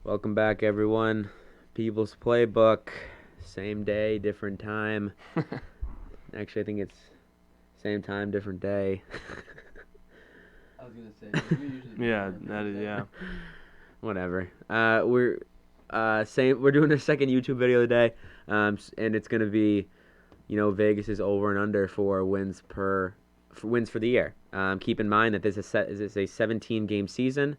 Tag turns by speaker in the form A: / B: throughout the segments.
A: Welcome back, everyone. People's Playbook. Same day, different time. Actually, I think it's same time, different day.
B: I was gonna say, 'cause we usually do
C: Yeah,
B: that
C: that is,
B: every
C: yeah.
B: day.
A: Whatever. We're doing a second YouTube video today, and it's gonna be, Vegas's over and under for wins for the year. Keep in mind that this is a 17-game season.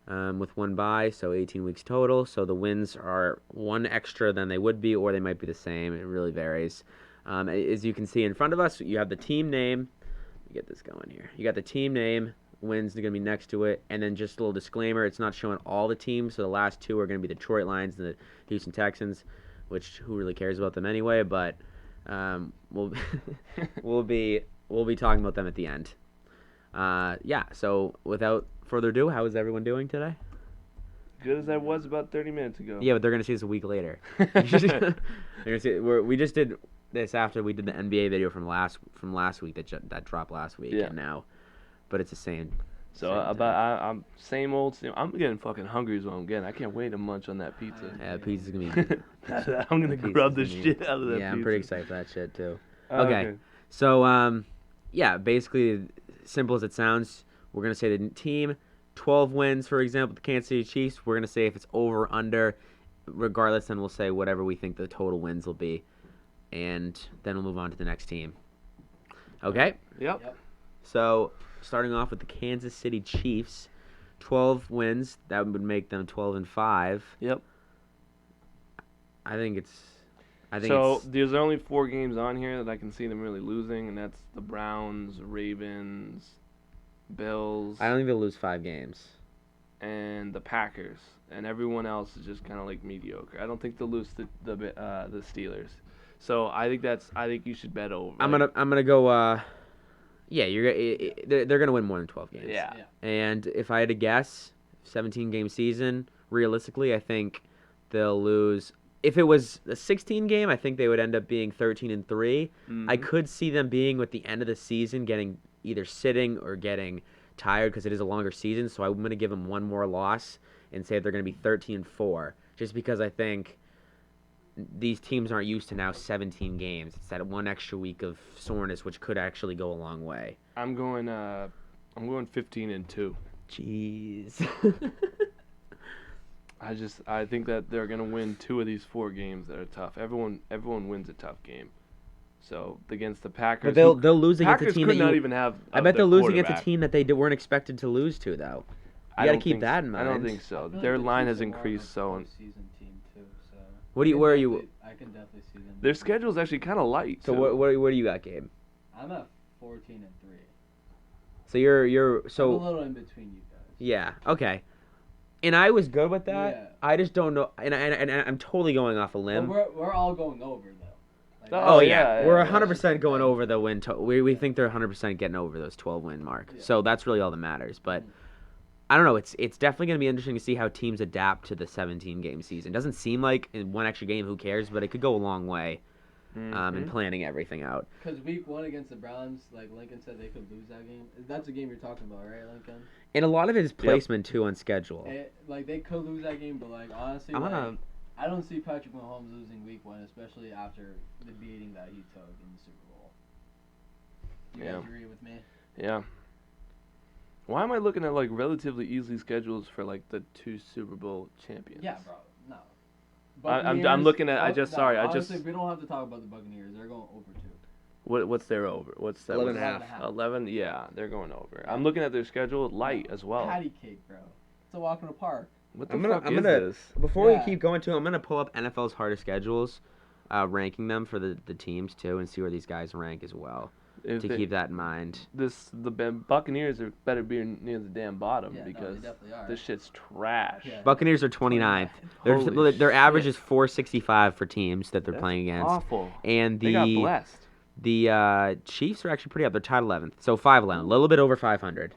A: With one bye, so 18 weeks total. So the wins are one extra than they would be, or they might be the same. It really varies. As you can see in front of us, you have the team name. Let me get this going here. You got the team name. Wins are going to be next to it. And then just a little disclaimer, it's not showing all the teams. So the last two are going to be the Detroit Lions and the Houston Texans, which who really cares about them anyway, but we'll we'll be talking about them at the end. So without further ado, how is everyone doing today?
C: Good as I was about 30 minutes ago.
A: Yeah, but they're gonna see this a week later. They're gonna see. We just did this after we did the NBA video from last week that dropped last week,
C: Yeah.
A: and now, but it's the same.
C: So
A: same
C: I'm same old. I'm getting fucking hungry is what I'm getting. I can't wait to munch on that pizza.
A: Yeah, pizza's gonna be.
C: I'm gonna
A: pizza's
C: grub the
A: gonna be-
C: shit out of that
A: Yeah,
C: pizza.
A: I'm pretty excited for that shit too.
C: Oh,
A: Okay. So basically, simple as it sounds, we're gonna say the team, 12 wins, for example, the Kansas City Chiefs. We're gonna say if it's over or under, regardless, then we'll say whatever we think the total wins will be, and then we'll move on to the next team. Okay.
C: Yep.
B: Yep.
A: So starting off with the Kansas City Chiefs, 12 wins. That would make them 12-5.
C: Yep.
A: I think it's.
C: So there's only 4 games on here that I can see them really losing, and that's the Browns, Ravens, Bills,
A: I don't think they'll lose 5 games.
C: and the Packers, and everyone else is just kind of like mediocre. I don't think they'll lose the Steelers. So I think you should bet over.
A: I'm gonna go. They're gonna win more than 12 games.
C: Yeah.
A: And if I had to guess, 17-game season, realistically, I think they'll lose. If it was a 16 game, I think they would end up being 13-3. I could see them being with the end of the season getting either sitting or getting tired because it is a longer season. So I'm gonna give them one more loss and say they're gonna be 13-4, just because I think these teams aren't used to now 17 games. It's that one extra week of soreness, which could actually go a long way.
C: I'm going 15-2.
A: Jeez.
C: I think that they're gonna win 2 of these 4 games that are tough. Everyone wins a tough game. So against the Packers,
A: But they'll lose against a
C: Packers
A: team
C: could
A: that
C: not
A: you.
C: even have.
A: I bet
C: their
A: they'll lose against a
C: quarterback.
A: team that they weren't expected to lose to, though.
C: I
A: You gotta
C: don't
A: keep
C: think
A: that
C: so.
A: in
C: I don't
A: mind.
C: think so.
B: I feel like
C: Their
B: the
C: line
B: Chiefs
C: has
B: are more of a
C: increased so.
B: postseason team too, so
A: What do you? Where are you?
B: I can definitely see them.
C: Their schedule's actually kind of light.
A: So
C: too.
A: what do you got, Gabe?
B: I'm at 14-3.
A: So you're
B: I'm a
A: so
B: little in between you guys.
A: yeah, okay. And I was good with that.
B: Yeah.
A: I just don't know, and I'm totally going off a
B: But
A: limb.
B: we're all going over though. Like,
A: Oh
C: Oh,
A: yeah,
C: yeah,
A: we're
C: yeah.
A: 100% going over the win. We think they're 100% getting over those 12 win mark.
B: Yeah.
A: So that's really all that matters. But I don't know. It's definitely going to be interesting to see how teams adapt to the 17 game season. Doesn't seem like in one extra game, who cares? But it could go a long way in planning everything out.
B: Because week 1 against the Browns, like Lincoln said, they could lose that game. That's the game you're talking about, right, Lincoln?
A: And a lot of it is placement too on schedule.
B: Like they could lose that game, but like honestly,
A: I'm
B: like,
A: gonna.
B: I don't see Patrick Mahomes losing week 1, especially after the beating that he took in the Super Bowl. You
C: Yeah.
B: guys agree with me?
C: Yeah. Why am I looking at like relatively easy schedules for like the 2 Super Bowl champions?
B: Yeah, bro. No.
C: I'm looking at-
B: Honestly, we don't have to talk about the Buccaneers. They're going over 2.
C: What's their over? What's that?
A: 11.5.
C: 11. Yeah, they're going over. I'm looking at their schedule, light as well.
B: Patty cake, bro. It's a walk in the park.
C: What the
A: I'm
C: fuck
A: gonna
C: is this?
A: before
B: Yeah.
A: we keep going to, I'm gonna pull up NFL's hardest schedules, ranking them for the teams too, and see where these guys rank as well.
C: If
A: To
C: they-
A: keep that in mind.
C: the Buccaneers are better be near the damn bottom
B: Yeah, no,
C: because
B: they definitely are.
C: this shit's trash.
B: Yeah.
A: Buccaneers are 29th. Their
C: Holy
A: their average
C: shit.
A: is 465 for teams that they're
C: That's
A: playing against,
C: Awful.
A: and
C: They got
A: the
C: blessed.
A: Chiefs are actually pretty up. They're tied 11th, so 511, a little bit over 500,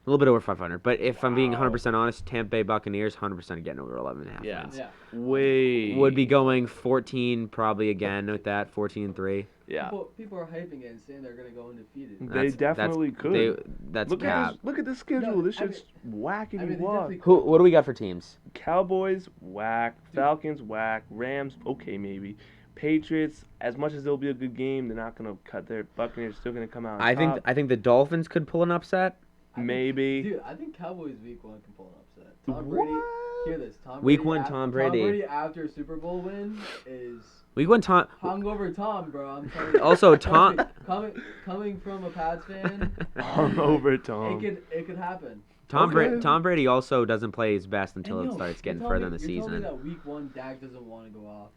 A: A little bit over 500. But if I'm being
C: Wow.
A: 100% honest, Tampa Bay Buccaneers 100% getting over 11.5
C: Yeah.
A: wins.
B: Yeah.
C: Way.
A: Would be going 14 probably again with that 14-3.
C: Yeah.
B: People are hyping it and saying they're gonna go undefeated.
C: They definitely could.
A: That's
C: Look
A: cap.
C: at this schedule.
B: No,
C: This
B: I mean-
C: shit's whackity
B: I mean, they
C: whack.
B: definitely
A: Who?
B: could.
A: What do we got for teams?
C: Cowboys whack. Falcons whack. Rams okay maybe. Patriots, as much as it'll be a good game, they're not gonna cut their Buccaneers. Still gonna come out. On
A: I
C: top.
A: think the Dolphins could pull an upset.
B: I think-
C: Maybe.
B: Dude, I think Cowboys week 1 can pull an upset. Tom
C: What?
B: Brady. Hear this. Tom
A: Week
B: Brady
A: 1,
B: after,
A: Tom Brady.
B: Tom Brady after a Super Bowl win is
A: We went Tom.
B: hungover Tom, bro. I'm telling you.
A: Also,
B: Trust
A: Tom.
B: me, coming from a Pats fan,
C: Hungover Tom.
B: it could happen.
C: Okay.
A: Tom Brady also doesn't play his best until
B: And
A: it
B: yo,
A: starts
B: you're
A: getting
B: telling
A: further in
B: me-
A: the
B: you're telling me
A: season.
B: that week 1 Dak doesn't want to go off.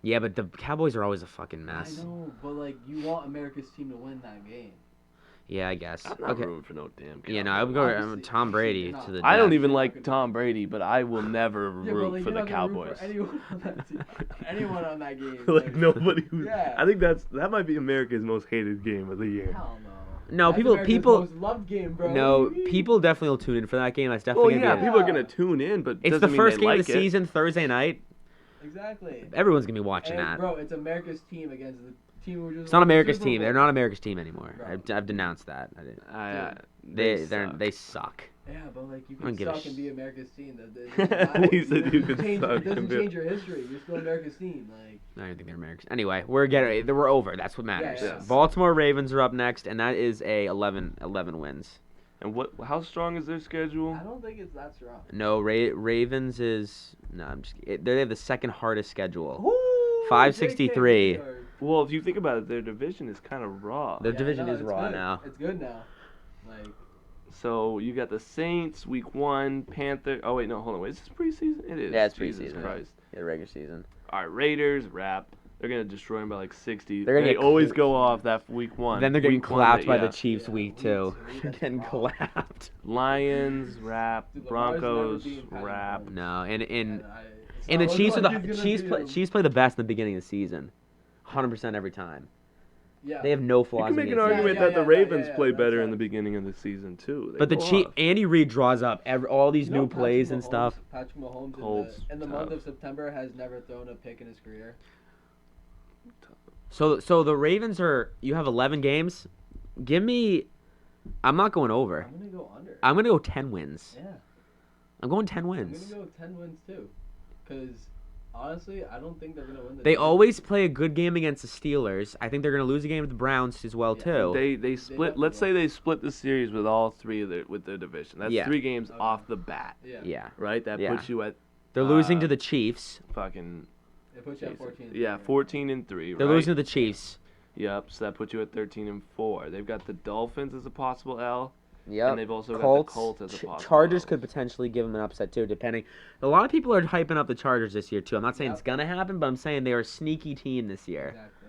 A: Yeah, but the Cowboys are always a fucking mess.
B: I know, but like you want America's team to win that game.
A: Yeah, I guess.
C: I'm not
A: Okay.
C: rooting for no damn.
A: Yeah, no,
C: Cowboys.
A: I would go
B: Obviously-
A: Tom Brady
B: obviously
A: to
B: you're
A: the
C: I don't
A: death.
C: even like Tom Brady, but I will never
B: Yeah, but
C: root
B: like,
C: for
B: you're
C: the
B: not gonna root
C: Cowboys.
B: for anyone on that team. Anyone on that game.
C: Like nobody.
B: Yeah.
C: I think that might be America's most hated game of the year.
B: Hell no.
A: No,
B: That's
A: people-
B: America's
A: people-
B: most loved game, bro.
A: No,
B: What do you mean?
A: people definitely will tune in for that game. That's
C: Well,
A: definitely
C: yeah,
A: gonna be.
C: people are gonna tune in, but
A: It's
C: doesn't
A: the
C: mean
A: first
C: they
A: game
C: like
A: of the
C: it.
A: season, Thursday night.
B: Exactly.
A: Everyone's gonna be watching
B: And,
A: that.
B: bro, it's America's team against the team who just.
A: It's not
B: won the
A: America's
B: Super
A: team. They're
B: Bowl.
A: not America's team anymore.
B: Bro.
A: I've denounced that. They suck.
B: Yeah, but like you
A: I don't
B: can
A: give a
B: suck and
A: sh-
B: be America's team. That
C: He said you
B: doesn't
C: can
B: change,
C: suck
B: it doesn't
C: and be-
B: change your history. You're still America's team. Like
A: I don't think they're Americans. Anyway, we're over. That's what matters.
B: yeah.
A: Baltimore Ravens are up next, and that is a 11 wins.
C: And how strong is their schedule?
B: I don't think it's that strong.
A: No, Ravens is no. I'm just. They have the second hardest schedule.
B: Ooh,
A: 563.
B: JK,
C: Well, if you think about it, their division is kind of raw.
A: Their division
B: no,
A: is
B: it's
A: raw
B: good.
A: now.
B: It's good now. Like
C: So you got the Saints week 1, Panther. Oh wait, no, hold on. Wait, is this preseason? It is.
A: Yeah, it's
C: Jesus
A: preseason.
C: Christ.
A: Yeah, regular season.
C: All right, Raiders wrap. They're gonna destroy them by like 60.
A: They're gonna
C: They
A: get
C: always
A: cl-
C: go off that week 1.
A: Then they're getting
C: Week one,
A: clapped by
C: yeah.
A: the Chiefs
B: Yeah,
A: week
B: week
A: 2.
B: two,
A: They're
B: that's
A: getting
B: the
A: clapped.
C: Lions wrap.
B: Dude, Lamar's never
C: Broncos
B: being Patrick
C: wrap.
B: Mahomes.
A: No, and
B: and it's
A: the
B: not looking
A: Chiefs are
B: like
A: the
B: he's gonna
A: Chiefs
B: beat
A: play
B: him.
A: Chiefs play the best in the beginning of the season, 100% every time.
B: Yeah.
A: They have no
C: You
A: flaws.
C: can make an
A: against them.
C: argument
B: yeah,
C: that the
B: yeah,
C: Ravens
B: yeah,
C: play
B: that's
C: better
B: right.
C: in the beginning of the season too. They
A: But the
C: go off.
A: Andy Reid draws up all these
B: You know
A: new
B: Patrick
A: plays and
B: Mahomes-
A: stuff.
B: Patrick Mahomes
C: Colts,
B: in the month
C: tough.
B: of September has never thrown a pick in his career.
A: So the Ravens are. You have 11 games. Give me. I'm not going over.
B: I'm gonna go under.
A: I'm gonna go 10 wins.
B: Yeah.
A: I'm going 10
B: I'm
A: wins.
B: gonna go 10 wins too, because honestly, I don't think they're gonna win.
A: They always play a good game against the Steelers. I think they're gonna lose a game with the Browns as well
B: Yeah.
A: too.
C: They split. Let's say they split the series with all three of their division. That's
A: Yeah.
C: 3 games
B: Okay.
C: off the bat,
B: Yeah.
A: Yeah,
C: right? That
A: Yeah.
C: puts you at
A: they're losing to
C: Uh,
A: the Chiefs.
C: fucking
B: They put you at 14.
C: yeah, 14-3.
A: They're
C: right?
A: losing to the Chiefs.
C: Yep. So that puts you at 13-4. They've got the Dolphins as a possible L.
A: Yep.
C: And they've also got
A: Colts.
C: the Colts as a possible
A: Chargers
C: L.
A: could potentially give them an upset too, depending. A lot of people are hyping up the Chargers this year too. I'm not saying it's
B: Yep.
A: gonna happen, but I'm saying they are a sneaky team this year.
B: Exactly.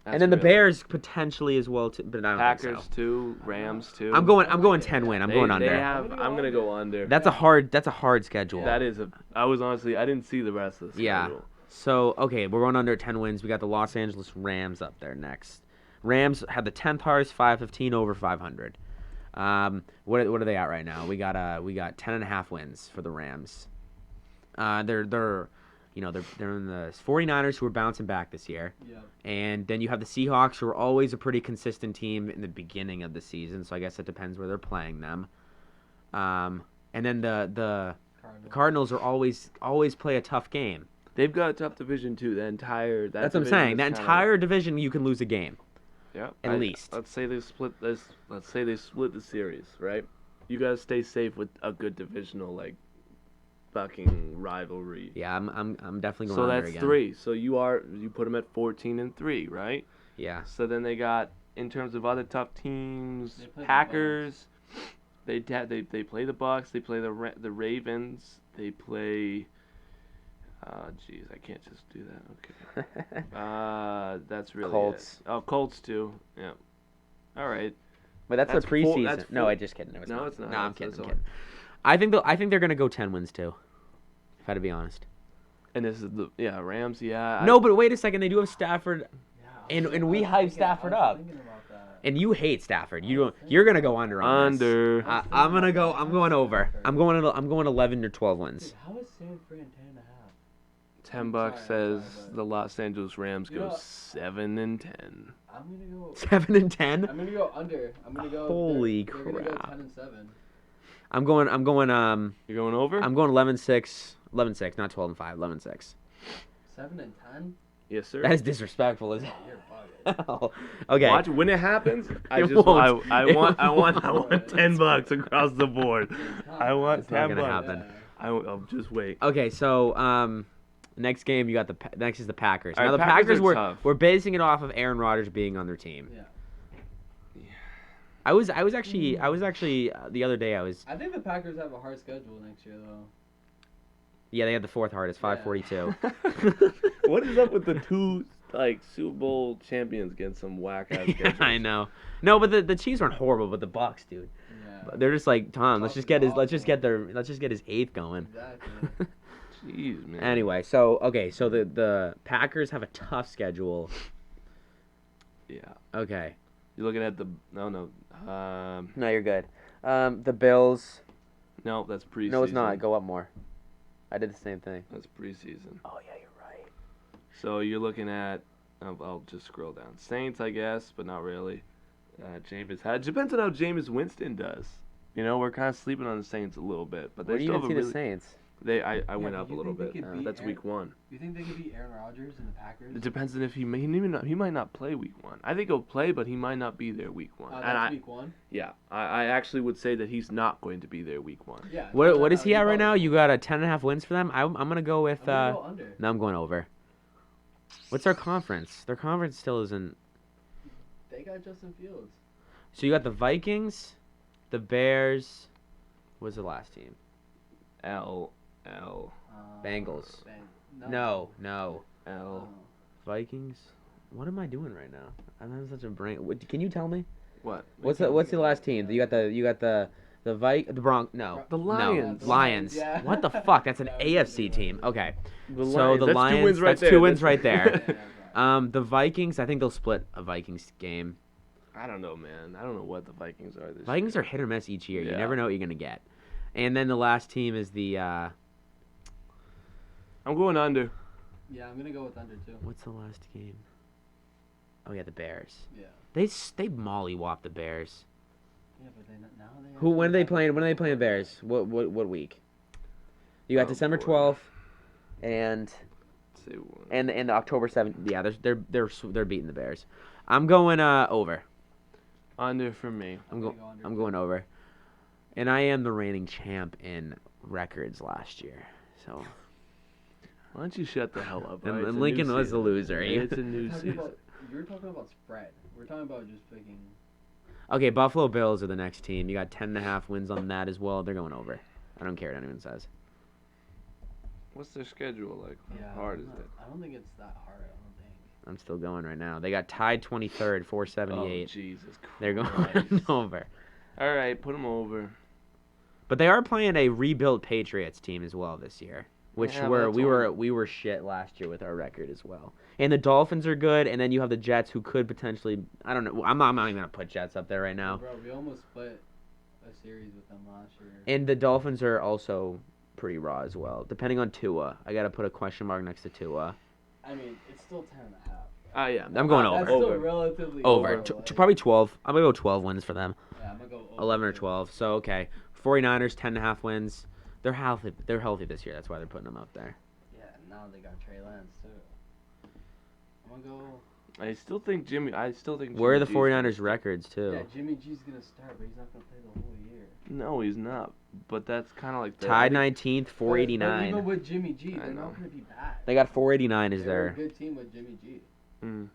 C: That's
A: And then the
C: really-
A: Bears potentially as well too, but I don't
C: Packers
A: think so.
C: too, Rams too.
A: I'm going 10 win. I'm
C: They-
A: going
C: they
A: under.
C: have- I'm gonna go under.
A: That's a hard schedule.
C: That is a. I was honestly, I didn't see the rest of the
A: Yeah.
C: schedule.
A: So, okay, we're going under 10 wins. We got the Los Angeles Rams up there next. Rams had the 10th hardest, 515 over 500. What are they at right now? We got 10.5 wins for the Rams. They're in the 49ers who are bouncing back this year.
B: Yep.
A: And then you have the Seahawks who are always a pretty consistent team in the beginning of the season, so I guess it depends where they're playing them. And then the Cardinals are always play a tough game.
C: They've got a tough division too. That's
A: That's what I'm saying. That entire division you can lose a game.
C: Yeah.
A: at least.
C: Let's say they split this. Let's say they split the series, right? You gotta stay safe with a good divisional fucking rivalry.
A: Yeah, I'm definitely going
C: So
A: under
C: that's
A: again.
C: 3. So you put them at 14-3, right?
A: Yeah.
C: So then they got, in terms of other tough teams,
B: They play the
C: Packers. They play the Bucks. They play the Ravens. They play. Jeez, I can't just do that. Okay. That's really
A: Colts.
C: it. Oh, Colts too. Yeah. All right.
A: But that's
C: That's
A: their preseason.
C: full- that's
A: no,
C: full-
A: I just kidding. No, it's
C: No,
A: not.
C: it's not.
A: No, I'm
C: That's-
A: kidding.
C: that's
A: I'm
C: all.
A: kidding. I think they're gonna go 10 wins too. If I had to be honest.
C: And this is the Rams. Yeah.
A: No, but wait a second. They do have Stafford. And we hype Stafford up. And you hate Stafford. You don't. You're gonna go under on this.
C: Under.
A: I'm gonna go. I'm going over. I'm going 11 or 12
B: Dude,
A: wins.
B: how is San Fran 10.5?
C: $10
B: I'm
C: says
B: sorry, but-
C: the Los Angeles Rams
B: You
C: go
B: know-
C: 7-10.
B: I'm gonna go.
A: 7 and 10.
B: I'm gonna go under. I'm gonna go.
A: Holy
B: they're gonna go
A: crap.
B: 10-7.
A: I'm going.
C: You're going over?
A: I'm going 11-6. 11-6, not 12 and 5. 11-6.
B: 7-10.
C: Yes, sir.
A: That is disrespectful as
B: You're bugging.
A: hell. Okay.
C: Watch when it happens. I
A: It
C: just
A: won't.
C: I
A: It
C: want
A: won't.
C: $10 across the board. I want
A: It's not
C: $10.
A: gonna happen.
C: I'll just wait.
A: Okay, so next game you got next is the Packers.
C: All
A: Now
C: right,
A: the
C: Packers
A: Packers
C: are tough.
A: we're basing it off of Aaron Rodgers being on their team.
B: Yeah.
A: I was actually the other day
B: I think the Packers have a hard schedule next year, though.
A: yeah, they had the fourth hardest, 542.
C: What is up with the two Super Bowl champions getting some whack ass
A: Yeah,
C: schedules?
A: I know. No, but the Chiefs aren't horrible, but the Bucks, dude.
B: Yeah.
A: They're just like, Tom, let's just get his
B: Awful.
A: his eighth going.
B: Exactly.
C: Jeez, man.
A: Anyway, so the Packers have a tough schedule.
C: Yeah.
A: Okay.
C: You're looking at the no.
A: No, you're good. The Bills.
C: No, that's preseason.
A: No, it's not. Go up more. I did the same thing.
C: That's preseason.
A: Oh yeah, you're right.
C: So you're looking at. I'll just scroll down. Saints, I guess, but not really. Jameis depends on how Jameis Winston does. You know, we're kind of sleeping on the Saints a little bit, but they
A: Where do you
C: still
A: even
C: have
A: see
C: a
A: the
C: really.
A: Saints?
C: I went
B: but
C: up a
B: you
C: little
B: think they
C: bit.
B: could beat
C: That's
B: Aaron-
C: week 1.
B: You think they could beat Aaron Rodgers and the Packers?
C: It depends on if he might not play week 1. I think he'll play, but he might not be there week 1.
B: That's week 1.
C: Yeah, I actually would say that he's not going to be there week 1.
B: Yeah.
A: What is he at right now? You got a 10.5 wins for them. I'm gonna go with.
B: I'm gonna go under.
A: No, I'm going over. What's their conference? Their conference still isn't.
B: They got Justin Fields.
A: So you got the Vikings, the Bears. What's the last team?
C: L
A: Bengals.
B: Bang-
A: No.
B: Oh.
A: Vikings. What am I doing right now? I'm having such a brain. Can you tell me?
C: What?
A: What's the last team? You got the Bronx. No.
C: The Lions.
A: No. Lions.
B: Yeah.
A: What the fuck? That's an
B: That was
A: AFC
B: pretty
A: team.
B: funny.
A: Okay.
C: The
A: So the
C: that's
A: Lions.
C: 2 wins right
A: that's
C: there.
A: 2 wins right there.
B: Yeah, right.
A: The Vikings. I think they'll split a Vikings game.
C: I don't know, man. I don't know what the Vikings are this
A: Vikings
C: year.
A: are hit or miss each year. You
C: Yeah.
A: never know what you're gonna get. And then the last team is the
C: I'm going under.
B: Yeah, I'm gonna go with under too.
A: what's the last game? Oh yeah, the Bears.
B: Yeah.
A: They mollywop the Bears.
B: Yeah, but now they.
A: Who when are they playing? When are they playing the Bears? What week? You got
C: Oh,
A: December
C: boy.
A: 12th, and
C: Say one.
A: and October 7th. Yeah, they're beating the Bears. I'm going over.
C: Under for me.
A: I'm
B: gonna go under
A: I'm
B: too.
A: going over. And I am the reigning champ in records last year. So
C: Why don't you shut the hell up?
A: and,
C: alright? It's
A: and
C: a
A: Lincoln
C: new
A: was the
C: season.
A: loser.
C: It's a new
B: You're talking
C: season.
B: about- You're talking about spread. We're talking about just picking.
A: Okay, Buffalo Bills are the next team. You got 10.5 wins on that as well. They're going over. I don't care what anyone says.
C: What's their schedule like?
B: Yeah.
C: How hard is
B: I'm
C: it?
B: not- I don't think it's that hard. I don't think.
A: I'm still going right now. They got tied 23rd,
C: Oh,
A: 478.
C: Jesus Christ.
A: They're going over.
C: All right, put them over.
A: But they are playing a rebuilt Patriots team as well this year, which
C: Yeah,
A: were
C: that's
A: we were
C: all.
A: we were shit last year with our record as well. And the Dolphins are good, and then you have the Jets who could potentially. I don't know. I'm not even gonna put Jets up there right now.
B: Bro, we almost split a series with them last year.
A: And the Dolphins are also pretty raw as well. Depending on Tua, I gotta put a question mark next to Tua.
B: I mean, it's still 10.5.
C: Ah, yeah.
A: I'm going
B: That's
A: over.
B: still relatively
A: Over.
B: low, like-
A: Probably 12. I'm gonna go 12 wins for them.
B: Yeah, I'm gonna go over
A: 11 or
B: too.
A: 12. So okay. 49ers 10.5 wins. They're healthy. They're healthy this year. That's why they're putting them up there.
B: Yeah, now they got Trey Lance too. I'm gonna go.
C: I still think Jimmy.
A: Where are the
C: G's
A: 49ers records too?
B: Yeah, Jimmy G's gonna start, but he's not gonna play the whole year.
C: No, he's not. But that's kind of like the,
A: Tied
C: I think-
A: 19th,
B: But
A: 489.
B: even with Jimmy G,
C: I
B: they're
C: know.
B: not gonna be bad.
A: They got 489 is
B: They're a
A: their.
B: good team with Jimmy G.
C: Mm.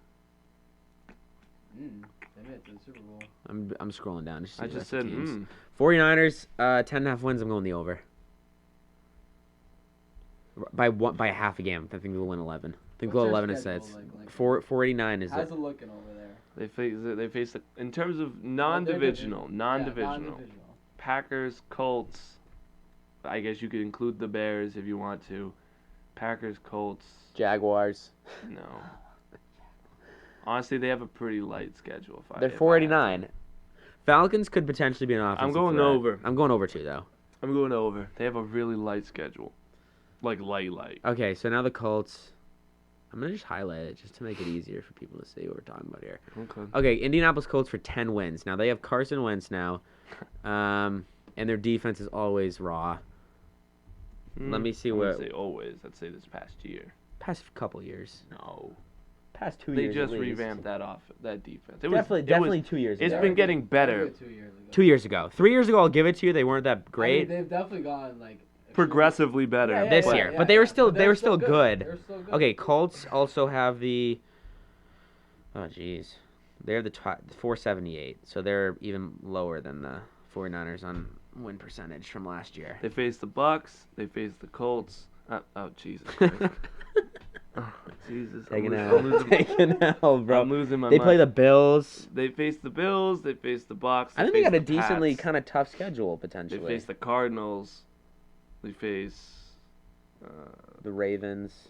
B: They made it to the Super Bowl.
A: I'm scrolling down. To see
C: I
A: the
C: just
A: rest of
C: said,
A: the teams. 49ers 10.5 wins. I'm going the over. By half a game. I think they'll win 11. I think
B: What's
A: they'll
B: their
A: 11
B: schedule
A: sets.
B: like?
A: 489 is
B: How's it looking over there?
C: They face in terms of
B: Well,
C: non-divisional,
B: Yeah,
C: non-divisional. Packers, Colts. I guess you could include the Bears if you want to. Packers, Colts.
A: Jaguars.
C: No. Honestly, they have a pretty light schedule.
A: They're 489. Falcons could potentially be an offensive
C: I'm going
A: threat.
C: over.
A: I'm going over too, though.
C: I'm going over. They have a really light schedule. Like, light.
A: Okay, so now the Colts. I'm going to just highlight it just to make it easier for people to see what we're talking about here.
C: Okay.
A: Okay, Indianapolis Colts for 10 wins. Now, they have Carson Wentz now, and their defense is always raw. Let me see
C: I
A: what...
C: wouldn't say always. I'd say this past year.
A: Past couple years.
C: No.
A: Past 2
C: They
A: years
C: just
A: at least.
C: revamped that defense.
A: Definitely 2 years
C: It's
A: ago.
C: been getting better.
B: 2 years ago.
A: 2 years ago. 3 years ago, I'll give it to you. They weren't that great.
B: I mean, they've definitely gone like
C: Progressively better.
B: Yeah,
A: This
B: yeah,
A: year,
B: yeah,
A: but they were
B: yeah.
A: still
B: But
A: they were still good.
B: They were still good.
A: Okay, Colts also have the. Oh jeez, they have the 478, so they're even lower than the 49ers on win percentage from last year.
C: They face the Bucks. They face the Colts. Oh Jesus Christ. Oh, Jesus.
A: Taking
C: I'm
A: out,
C: losing,
A: taking out, bro.
C: I'm losing my
A: They
C: mind.
A: play the Bills.
C: They face the Bills. They face the Bucks.
A: I think they
C: face
A: got a
C: the
A: decently
C: Pats.
A: kind of tough schedule
C: They
A: potentially.
C: face the Cardinals. They face.
A: The Ravens.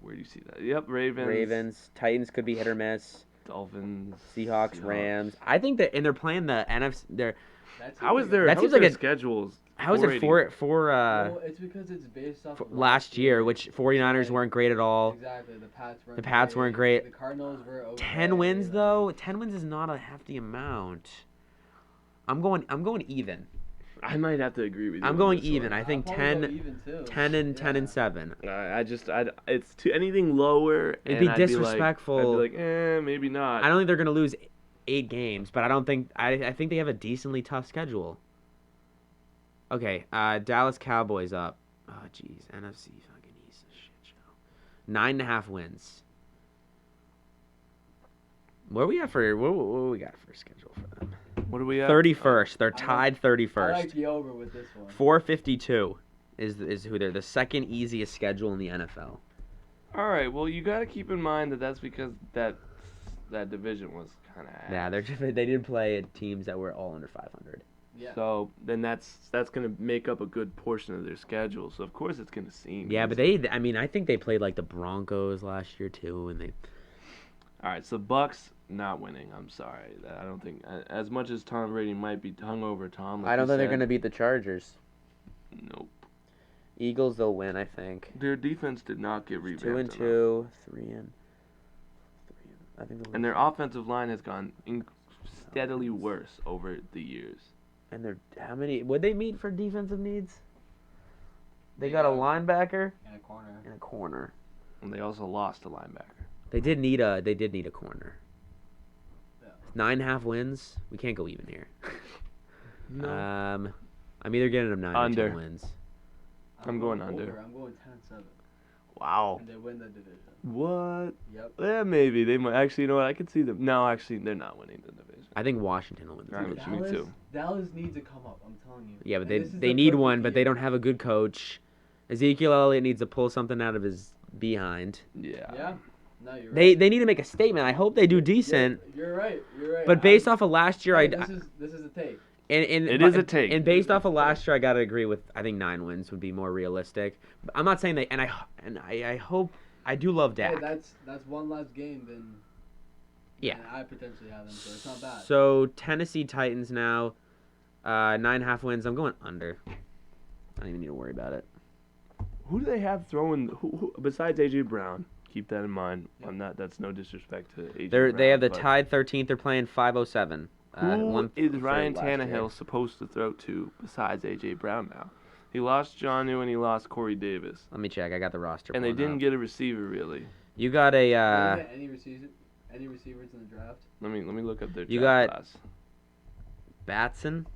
C: Where do you see that? Yep,
A: Ravens. Titans could be hit or miss.
C: Dolphins.
A: Seahawks, Rams. I think that, and they're playing the NFC.
C: How is their
A: That
C: how
A: seems
C: is their
A: like a-
C: schedules?
A: How is it for
B: Well, it's because it's based off of
A: last year, which 49ers weren't great at all.
B: Exactly. The Pats weren't.
A: The Pats weren't great.
B: The Cardinals were. Okay,
A: 10 wins
B: like-
A: though. 10 wins is not a hefty amount. I'm going even.
C: I might have to agree with you.
A: I'm
C: on
A: going
C: this
A: even.
C: one.
A: I think
B: I'll probably
A: 10
B: go even too.
A: 10 and 10 and
B: Yeah.
A: 7.
C: It's too anything lower.
A: It'd
C: and
A: be
C: I'd
A: disrespectful.
C: I'd be like, maybe not.
A: I don't think they're going to lose 8 games, but I think they have a decently tough schedule. Okay, Dallas Cowboys up. Oh jeez, NFC fucking East shit show. 9.5 wins. What we got for what we got for schedule for them?
C: What do we have?
A: 31st. They're
B: I
A: tied
B: I
A: 31st.
B: like the over with this one.
A: 452 is who they're the second easiest schedule in the NFL.
C: All right. Well, you got to keep in mind that that's because that division was kind of.
A: Yeah, they did play teams that were all under 500.
B: Yeah.
C: So then that's gonna make up a good portion of their schedule. So of course it's gonna seem.
A: Yeah, but I think they played like the Broncos last year too, and they.
C: All right. So Bucks not winning. I'm sorry. I don't think as much as Tom Brady might be hungover. Tom. Like
A: I don't
C: you
A: think they're
C: said,
A: gonna beat the Chargers.
C: Nope.
A: Eagles, they'll win, I think.
C: Their defense did not get revamped.
A: 2-2, 3-3. I think.
C: And their offensive line has gone steadily worse over the years.
A: And they're how many? Would they meet for defensive needs? They got a linebacker
B: In a corner.
A: and a corner.
C: And they also lost a linebacker.
A: They did need a corner.
B: Yeah.
A: 9.5 wins. We can't go even here.
C: No.
A: I'm either getting them 9
C: Under.
A: or 10 wins.
C: I'm going under.
B: I'm going 10-7.
C: Wow.
B: And they win the division.
C: What?
B: Yep.
C: Yeah, maybe they might. Actually, you know what? I could see them. No, actually, they're not winning the division.
A: I think Washington will win the
C: All right,
A: division.
C: me too.
B: Dallas needs to come up. I'm telling you.
A: Yeah, but
B: And this is
A: they
B: the
A: need
B: perfect
A: one, but they
B: year.
A: don't have a good coach. Ezekiel Elliott needs to pull something out of his behind.
C: Yeah.
B: Yeah. No, you're
A: They
B: right.
A: need to make a statement. I hope they do decent.
B: You're right. You're right.
A: But based off of last year,
B: This is a take.
C: It is a take.
A: And based off of last year, I gotta agree with. I think 9 wins would be more realistic. But I'm not saying they. And I hope. I do love Dak.
B: Hey, that's one less game than.
A: Yeah.
B: than I potentially have them, so it's not bad.
A: So Tennessee Titans now, 9.5 wins. I'm going under. I don't even need to worry about it.
C: Who do they have throwing? Who besides AJ Brown? Keep that in mind.
B: Yeah.
C: I'm not. That's no disrespect to AJ.
A: They
C: Brown,
A: have the
C: but
A: tied 13th. They're playing 507.
C: Who is Ryan
A: last year.
C: Tannehill supposed to throw to besides AJ Brown now? He lost Jonnu and he lost Corey Davis,
A: Let me check. I got the roster.
C: and they
A: pulled
C: didn't
A: up.
C: get a receiver really.
A: You got a.
B: Did they get any receivers in the draft?
C: Let me look up their
A: You
C: draft
A: got-
C: class.
A: Batson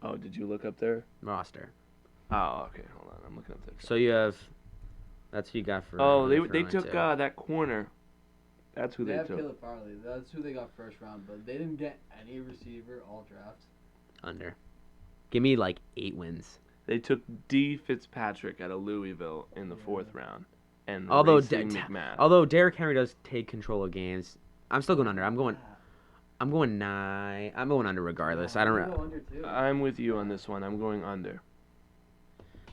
C: Oh, did you look up their?
A: roster.
C: Oh, okay. Hold on. I'm looking up their.
A: So you have. That's who you got for.
C: Oh, they
A: throwing
C: took
A: to.
C: that corner. That's who
B: They
C: they
B: have
C: took.
B: Caleb Farley. That's who they got first round, but they didn't get any receiver all draft.
A: Under. Give me like 8 wins.
C: They took D. Fitzpatrick out of Louisville in the
B: Yeah.
C: 4th round, and
A: Although
C: Racing McMath.
A: Although Derrick Henry does take control of games, I'm still going under. I'm going 9. I'm going under regardless. I don't.
B: Go under too.
C: I'm with you on this one. I'm going under.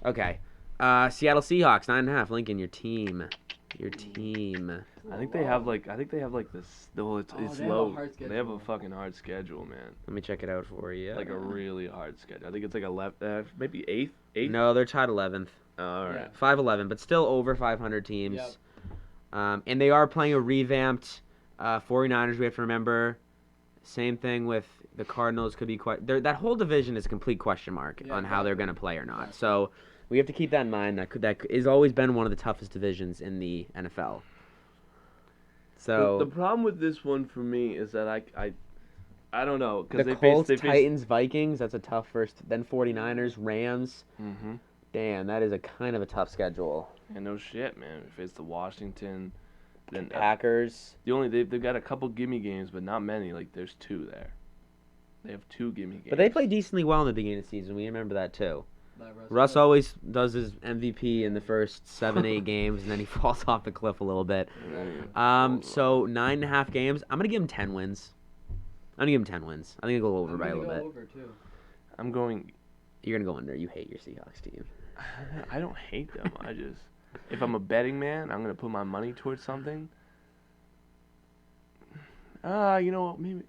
A: Okay. Seattle Seahawks 9.5. Lincoln, your team. Your team.
C: I think they have like this. Well, it's
B: they have a
C: low.
B: hard
C: They have a
B: schedule.
C: fucking hard schedule, man.
A: Let me check it out for you.
C: Like a really hard schedule. I think it's like maybe eighth.
A: No, they're tied 11th.
C: Oh, all right.
A: 5-11, but still over 500 teams.
B: Yep.
A: And they are playing a revamped 49ers, we have to remember. Same thing with the Cardinals. Could be quite. That whole division is a complete question mark on how they're going to play or not.
B: Exactly.
A: So we have to keep that in mind. That has always been one of the toughest divisions in the NFL. So
C: The problem with this one for me is that I don't know because
A: the Colts, Titans, Vikings. That's a tough first. Then 49ers, Rams.
C: Mm-hmm.
A: Damn, that is a kind of a tough schedule.
C: And no shit, man. If it's the Washington, then
A: Packers.
C: they've got a couple gimme games, but not many. Like there's 2 there. They have 2 gimme games.
A: But they play decently well in the beginning of the season. We remember that too.
B: Like
A: Russ always does his MVP in the first 7-8 games, and then he falls off the cliff a little bit. So 9.5 games. I'm gonna give him 10 wins. I'm gonna give him 10 wins. I think I'll go over by a little bit.
B: Over too.
C: I'm going.
A: You're gonna go under. You hate your Seahawks team.
C: I don't hate them. I just, if I'm a betting man, I'm gonna put my money towards something. You know what? Maybe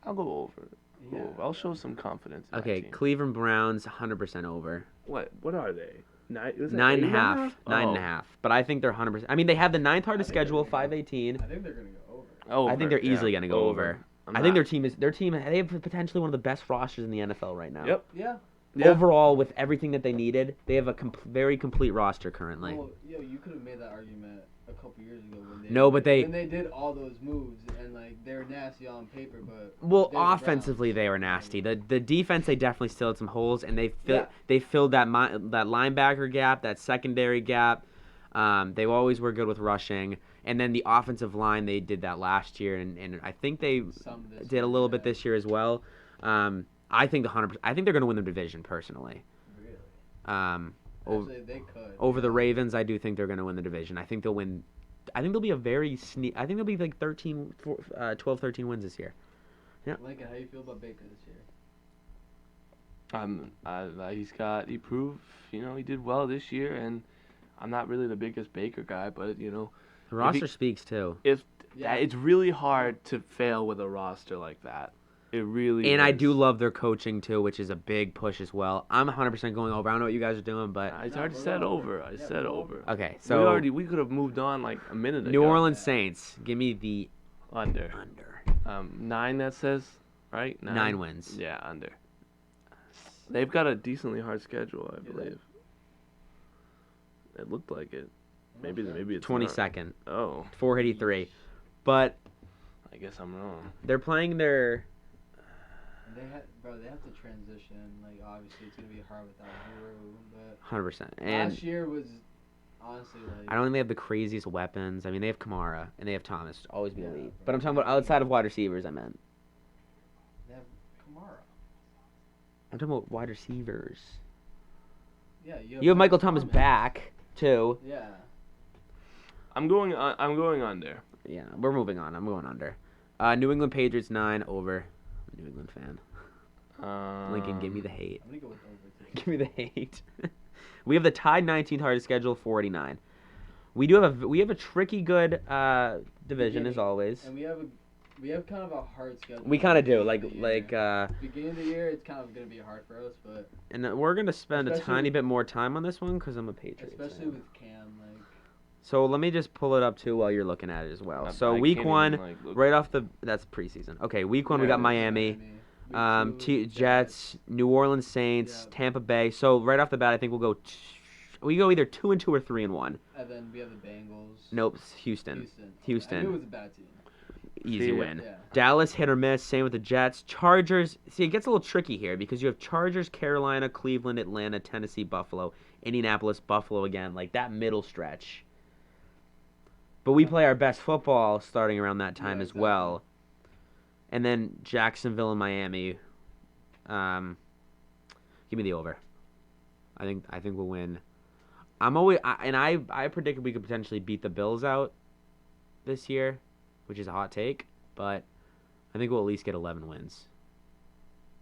C: I'll go over.
B: Yeah.
C: I'll show some confidence. In my
A: Okay,
C: team.
A: Cleveland Browns 100% over.
C: What are they? 9.5.
A: 9.5. 9.5. But I think they're 100%. I mean, they have the 9th hardest
B: I think
A: schedule,
B: they're gonna
A: 518.
B: I think they're gonna go over.
C: Over.
A: I think they're easily
C: yeah,
A: gonna go over. I think their team. They have potentially one of the best rosters in the NFL right now.
C: Yep.
B: Yeah.
C: Yeah.
A: Overall, with everything that they needed, they have a very complete roster currently.
B: Well, you could have made that argument a couple years ago when they
A: No, but they-
B: when they did all those moves and like they're nasty on paper, but
A: Well,
B: they're the
A: offensively they were nasty. The defense they definitely still had some holes, and they
B: Yeah.
A: filled that linebacker gap, that secondary gap. They always were good with rushing, and then the offensive line they did that last year, and I think they
B: Some this
A: did a
B: year,
A: little bit
B: yeah.
A: this year as well. I think I think they're going to win the division personally.
B: Really?
A: Over,
B: Actually, they could.
A: over the Ravens, I do think they're going to win the division. I think they'll win. I think they'll be a very I think they'll be like 12, 13 wins this year.
B: Lincoln, how you feel about Baker this year?
C: He proved, he did well this year, and I'm not really the biggest Baker guy, but
A: The roster speaks too.
C: it's really hard to fail with a roster like that. It really
A: And
C: is.
A: I do love their coaching too, which is a big push as well. I'm 100% going over. I don't know what you guys are doing, but
C: I
B: No,
C: already
B: we're
C: said
B: over.
C: over. I
B: Yeah,
C: said
B: we're
C: over.
A: okay. So
C: We could have moved on like a minute ago.
A: New Orleans Saints, give me the
C: Under.
A: under.
C: 9 that says, right?
A: 9 wins.
C: Yeah, under. They've got a decently hard schedule, I
B: Do they?
C: believe. It looked like it.
B: I'm not
C: Maybe
B: sure.
C: it's
A: 22nd,
C: not. Oh,
A: 483. But
C: I guess I'm wrong.
A: they're playing their
B: They have to transition. Like obviously, it's gonna be hard without Drew, but
A: 100%. And
B: last year was honestly like.
A: I don't think they have the craziest weapons. I mean, they have Kamara and they have Thomas, always be
B: Yeah,
A: elite.
B: but-
A: But I'm talking about outside of wide receivers. I meant.
B: They have Kamara.
A: I'm talking about wide receivers.
B: Yeah,
A: You have Michael Thomas back too.
B: Yeah.
C: I'm going under.
A: Yeah, we're moving on. I'm going under. New England Patriots 9 over. I'm a New England fan. Lincoln, give me the hate.
B: I'm gonna go with over too.
A: Give me the hate. We have the tied 19th hardest schedule, 49. We have a tricky good division as
B: Beginning.
A: always.
B: And we have kind of a hard schedule.
A: We kind of do
B: beginning of the year.
A: like
B: beginning of the year. It's kind of gonna be hard for us, but
A: and then we're gonna spend a
B: Especially
A: tiny
B: with-
A: bit more time on this one because I'm a Patriots
B: especially
A: fan.
B: with Cam, like
A: So let me just pull it up too while you're looking at it as well.
C: I
A: So
C: can't
A: week
C: even,
A: 1,
C: like, look-
A: right off that's preseason. Okay, week 1 we
C: Yeah,
A: got
C: it is
A: Miami.
B: Week 2,
A: Jets, New Orleans Saints,
B: Yeah.
A: Tampa Bay. So right off the bat, I think we go either 2-2 or 3-1.
B: and then we have the Bengals.
A: Nope, Houston.
B: I knew it was a bad team.
A: Easy
C: Yeah.
A: win.
B: Yeah.
A: Dallas hit or miss. Same with the Jets. Chargers. See, it gets a little tricky here because you have Chargers, Carolina, Cleveland, Atlanta, Tennessee, Buffalo, Indianapolis, Buffalo again. Like that middle stretch. But we play our best football starting around that time
B: Yeah,
A: as
B: exactly.
A: well. And then Jacksonville and Miami. Give me the over. I think we'll win. I predicted we could potentially beat the Bills out this year, which is a hot take, but I think we'll at least get 11 wins.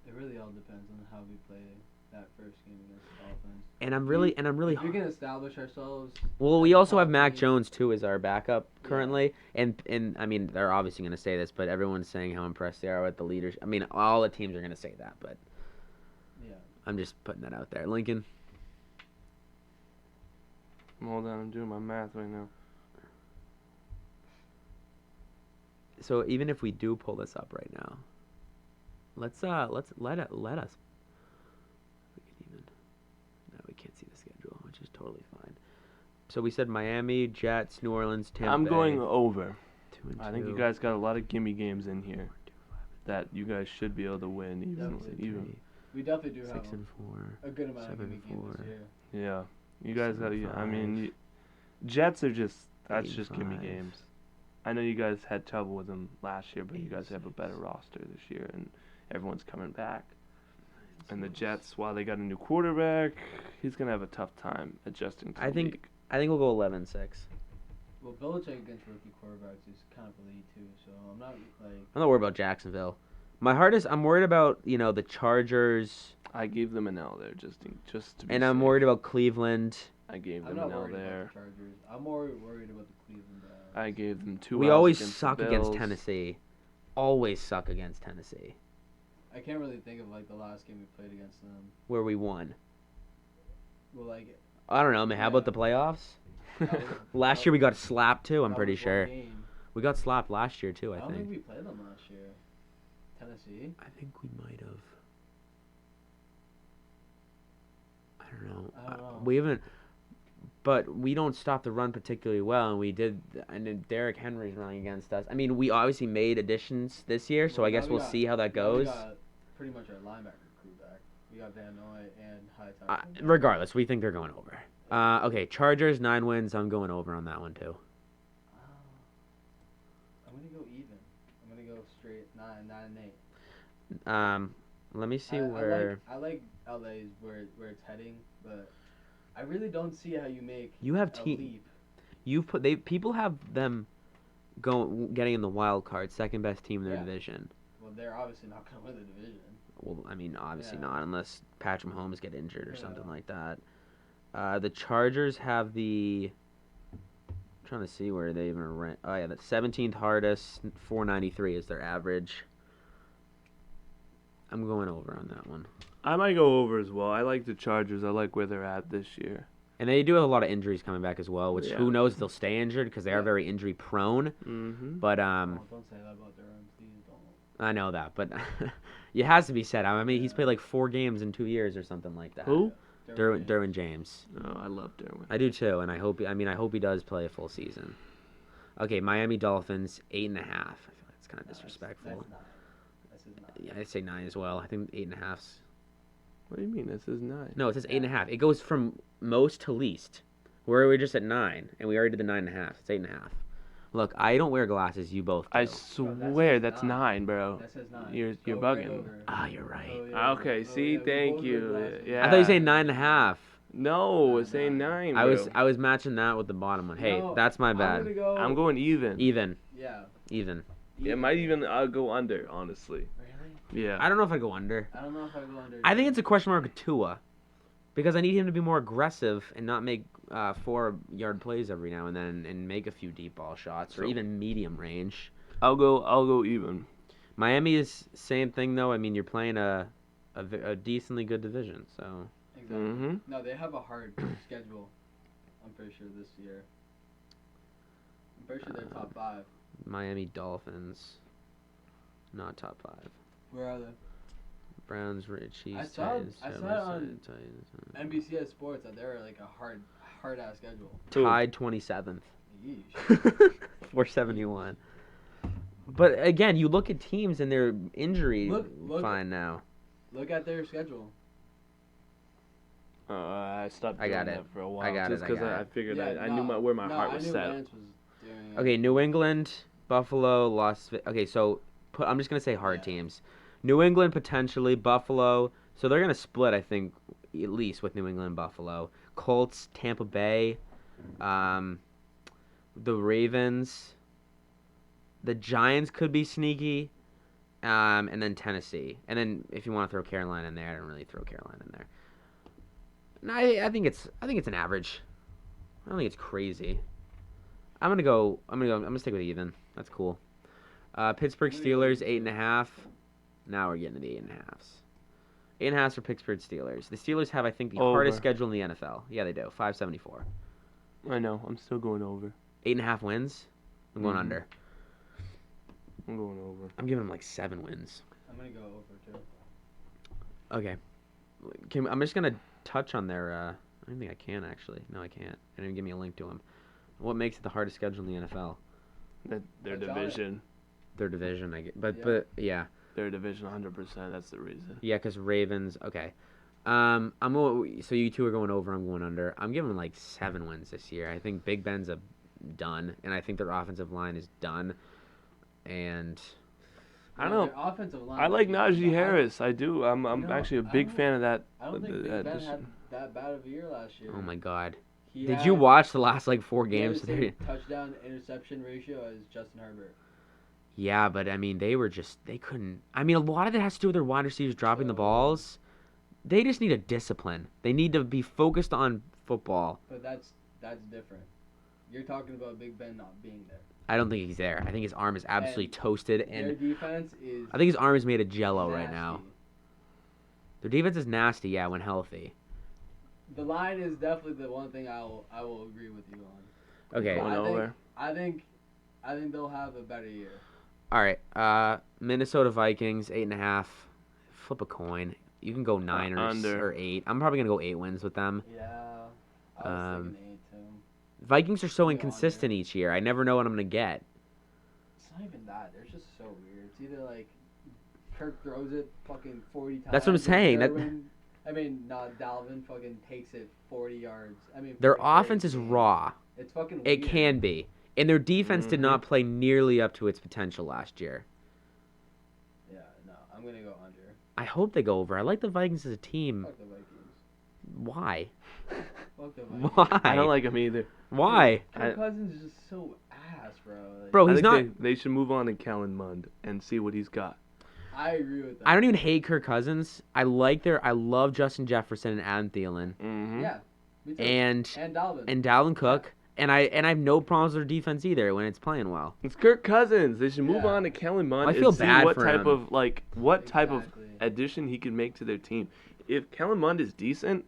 B: It really all depends on how we play that first game against the Dolphins.
A: And I'm really
B: If we can establish ourselves.
A: well.
B: as
A: We
B: a
A: also have
B: top
A: Mac
B: team-
A: Jones too as our backup
B: Yeah.
A: currently, and I mean they're obviously going to say this, but everyone's saying how impressed they are with the leaders. I mean, all the teams are going to say that, but
B: Yeah.
A: I'm just putting that out there. Lincoln,
C: Hold on, I'm doing my math right now.
A: so even if we do pull this up right now, let's let us. We can even. No, we can't see the schedule, which is totally fine. So we said Miami, Jets, New Orleans, Tampa
C: I'm
A: Bay,
C: going over.
A: 2-2.
C: I think you guys got a lot of gimme games in here that you guys should be able to win even.
B: We definitely do have
A: 6-4.
B: a good amount of gimme games
A: 7-4.
B: this year.
C: Yeah, you guys got. Yeah, I mean,
A: 7-5.
C: Jets are that's just gimme
A: 8-5.
C: games. I know you guys had trouble with them last year, but you guys have a better roster this year, and everyone's coming back. And the Jets, while they got a new quarterback, he's gonna have a tough time adjusting to
A: I
C: the
A: think-
C: league.
A: I think we'll go 11-6.
B: Well, Belichick against rookie quarterbacks is kind of elite too, so I'm not like.
A: I'm not worried about Jacksonville. I'm worried about the Chargers,
C: I gave them an L there just to be
A: and I'm
C: safe.
A: worried about Cleveland.
C: I gave
B: I'm
C: them
B: not
C: an L
B: worried
C: there.
B: about the Chargers. I'm more worried about the Cleveland Browns.
C: I gave them 2
A: We
C: L's
A: always
C: against the
A: suck against
C: Bills.
A: Tennessee. Always suck against Tennessee,
B: I can't really think of like the last game we played against them.
A: where we won.
B: Well, like
A: I don't know, man. How about
B: Yeah.
A: the playoffs?
B: that was-
A: Last year we got slapped too. I'm
B: that
A: pretty
B: was one
A: sure
B: game.
A: we got slapped last year too.
B: I
A: I
B: don't think
A: think.
B: we played them last year. Tennessee.
A: I think we might have. I don't know.
B: I don't know.
A: We haven't. But we don't stop the run particularly well, and we did. And then Derrick Henry's running against us. I mean, we obviously made additions this year, so
B: Well,
A: I guess
B: now we
A: we'll
B: got-
A: see how that
B: Now we
A: goes.
B: got pretty much our linebacker crew back. We got Van Noy and Hightower.
A: Regardless, we think they're going over. Okay, Chargers 9 wins. I'm going over on that one too.
B: I'm gonna go even. I'm gonna go straight 9-8.
A: Let me see
B: I
A: where
B: like LA's where it's heading, but I really don't see how you make
A: you have
B: a
A: team.
B: leap.
A: People have them getting in the wild card, second best team in their
B: Yeah.
A: division.
B: Well, they're obviously not gonna win the division.
A: Well, I mean, obviously
B: Yeah.
A: not unless Patrick Mahomes get injured or
B: Yeah.
A: something like that. The Chargers have the. I'm trying to see where they even rank. Oh yeah, the 17th hardest. 493 is their average. I'm going over on that one.
C: I might go over as well. I like the Chargers. I like where they're at this year.
A: And they do have a lot of injuries coming back as well, which
C: Yeah.
A: who knows if they'll stay injured because they are
B: Yeah.
A: very injury prone.
C: Mm-hmm.
A: But
B: Oh, don't say that about Durham, please don't.
A: I know that, but it has to be said. I mean, he's played like 4 games in 2 years or something like that.
C: Who?
A: Derwin James.
C: Oh, I love Derwin.
A: I do too, and I hope he does play a full season. Okay, Miami Dolphins 8.5. I feel like it's kind of disrespectful.
B: That's 9. This is 9.
A: Yeah, I'd say 9 as well. I think 8.5's.
C: What do you mean? This is 9.
A: No, it says 8.5. It goes from most to least. We're just at 9, and we already did the 9.5. It's 8.5. Look, I don't wear glasses. You both do.
C: I
B: Bro,
C: swear
B: that's
C: that's
B: nine.
C: 9, bro.
B: That says 9.
C: You're
B: Go
C: bugging.
B: over.
A: Ah, you're right.
B: Oh, yeah.
C: Okay,
B: Oh,
C: see,
B: yeah, we
C: thank
B: both
C: you.
B: wear glasses.
C: Yeah.
A: I thought you said 9.5.
C: No, it's saying 9.
A: I
C: Bro.
A: was matching that with the bottom one. Hey,
B: No,
A: that's my
B: I'm
A: bad.
B: gonna go.
C: I'm going even.
A: Even.
B: Yeah.
A: Even.
C: It might even go under, honestly.
B: Really?
C: Yeah.
A: I don't know if I go under.
B: I don't know if I go under.
A: I think it's a question mark with Tua, because I need him to be more aggressive and not make 4-yard plays every now and then and make a few deep ball shots or
C: So-
A: even medium range.
C: I'll go even.
A: Miami is same thing though. I mean, you're playing a decently good division, so
B: Exactly.
C: Mm-hmm.
B: No, they have a hard schedule. I'm pretty sure this year. I'm pretty sure they're top 5.
A: Miami Dolphins, not top 5.
B: Where are they?
A: Browns, Chiefs,
B: I saw-
A: Titans,
B: I saw it
A: Jaguars,
B: on
A: Titans,
B: NBC Sports that they're like a hard ass schedule.
A: tied 27th.
B: Yeesh.
A: 471. But again, you look at teams and they're injury
B: Look-
A: fine now.
B: Look at their schedule.
C: I stopped
A: I got
C: doing
A: it.
C: that for a while.
A: I got
C: just
A: it, I
C: because
A: got
C: I
A: it.
C: figured
B: Yeah,
C: I knew where my heart was
B: I knew
C: set.
B: Lance was doing it.
A: Okay, New England, Buffalo, Okay, so I'm just gonna say hard
B: Yeah.
A: teams. New England potentially, Buffalo. So they're gonna split, I think, at least with New England and Buffalo. Colts, Tampa Bay, the Ravens, the Giants could be sneaky, and then Tennessee, and then if you want to throw Carolina in there, I don't really throw Carolina in there. No, I think it's an average. I don't think it's crazy. I'm gonna stick with even. That's cool. Pittsburgh Steelers 8.5. Now we're getting to the 8.5s. 8.5s for Pittsburgh Steelers. The Steelers have, I think, the hardest schedule in the NFL. Yeah, they do. 574.
C: I know. I'm still going over.
A: 8.5 wins. I'm going under.
C: I'm going over.
A: I'm giving them like 7 wins.
B: I'm gonna go over too.
A: Okay. I'm just gonna touch on their. I don't think I can actually. No, I can't. They didn't give me a link to them. What makes it the hardest schedule in the NFL?
C: Their division.
A: Their division, I get. But yeah.
C: Their division, 100%. That's the reason.
A: Yeah, because Ravens. Okay. I'm going. So you two are going over. I'm going under. I'm giving them like 7 wins this year. I think Big Ben's done, and I think their offensive line is done. And
C: I don't know.
B: Their offensive line.
C: I like Najee Harris. I do. I'm actually a big fan of that.
B: I don't think Big Ben had that bad of a year last year.
A: oh my God.
B: He
A: Did
B: had-
A: you watch the last like 4
B: he had
A: games?
B: the same touchdown interception ratio as Justin Herbert.
A: Yeah, but I mean, they couldn't. I mean, a lot of it has to do with their wide receivers dropping the balls. They just need a discipline. They need to be focused on football.
B: But that's different. You're talking about Big Ben not being there.
A: I don't think he's there. I think his arm is absolutely
B: And
A: toasted,
B: Their
A: and
B: defense is.
A: I think his arm is made of jello right now.
B: nasty.
A: Their defense is nasty, yeah, when healthy.
B: The line is definitely the one thing I will agree with you on.
A: Okay,
C: Going over.
B: I think they'll have a better year.
A: all right. Minnesota Vikings 8.5. Flip a coin. You can go 9
C: Under.
A: or 8. I'm probably gonna go 8 wins with them.
B: Yeah, I was
A: Um,
B: thinking 8 too.
A: Vikings are so
B: Go
A: inconsistent each year. I never know what I'm gonna get.
B: It's not even that. They're just so weird. It's either like Kirk throws it fucking 40 times.
A: That's what I'm
B: and
A: saying, that-
B: not Dalvin fucking takes it 40 yards.
A: Their
B: 40 yards
A: offense is
B: a game.
A: raw.
B: It's fucking
A: It
B: weird.
A: can be. And their defense did
C: Mhm.
A: not play nearly up to its potential last year.
B: Yeah, no, I'm going to go under.
A: I hope they go over. I like the Vikings as a team.
B: Fuck the Vikings.
A: Why?
B: Fuck the Vikings.
A: Why?
C: I don't like him either.
A: Why?
B: Kirk Cousins is just so ass, bro. Like,
A: Bro,
C: I
A: he's
C: think
A: not.
C: They should move on to Kellen Mond and see what he's got.
B: I agree with that.
A: I don't even hate Kirk Cousins. I love Justin Jefferson and Adam Thielen
C: Mm-hmm.
B: Yeah, me too.
A: and
B: Dalvin.
A: Dalvin Cook. And I have no problems with their defense either when it's playing well.
C: It's Kirk Cousins. They should move
B: Yeah.
C: on to Kellen Mond
A: I feel
C: and see
A: bad
C: what
A: for
C: type
A: him.
C: of what type of
B: Exactly.
C: addition he could make to their team. If Kellen Mond is decent,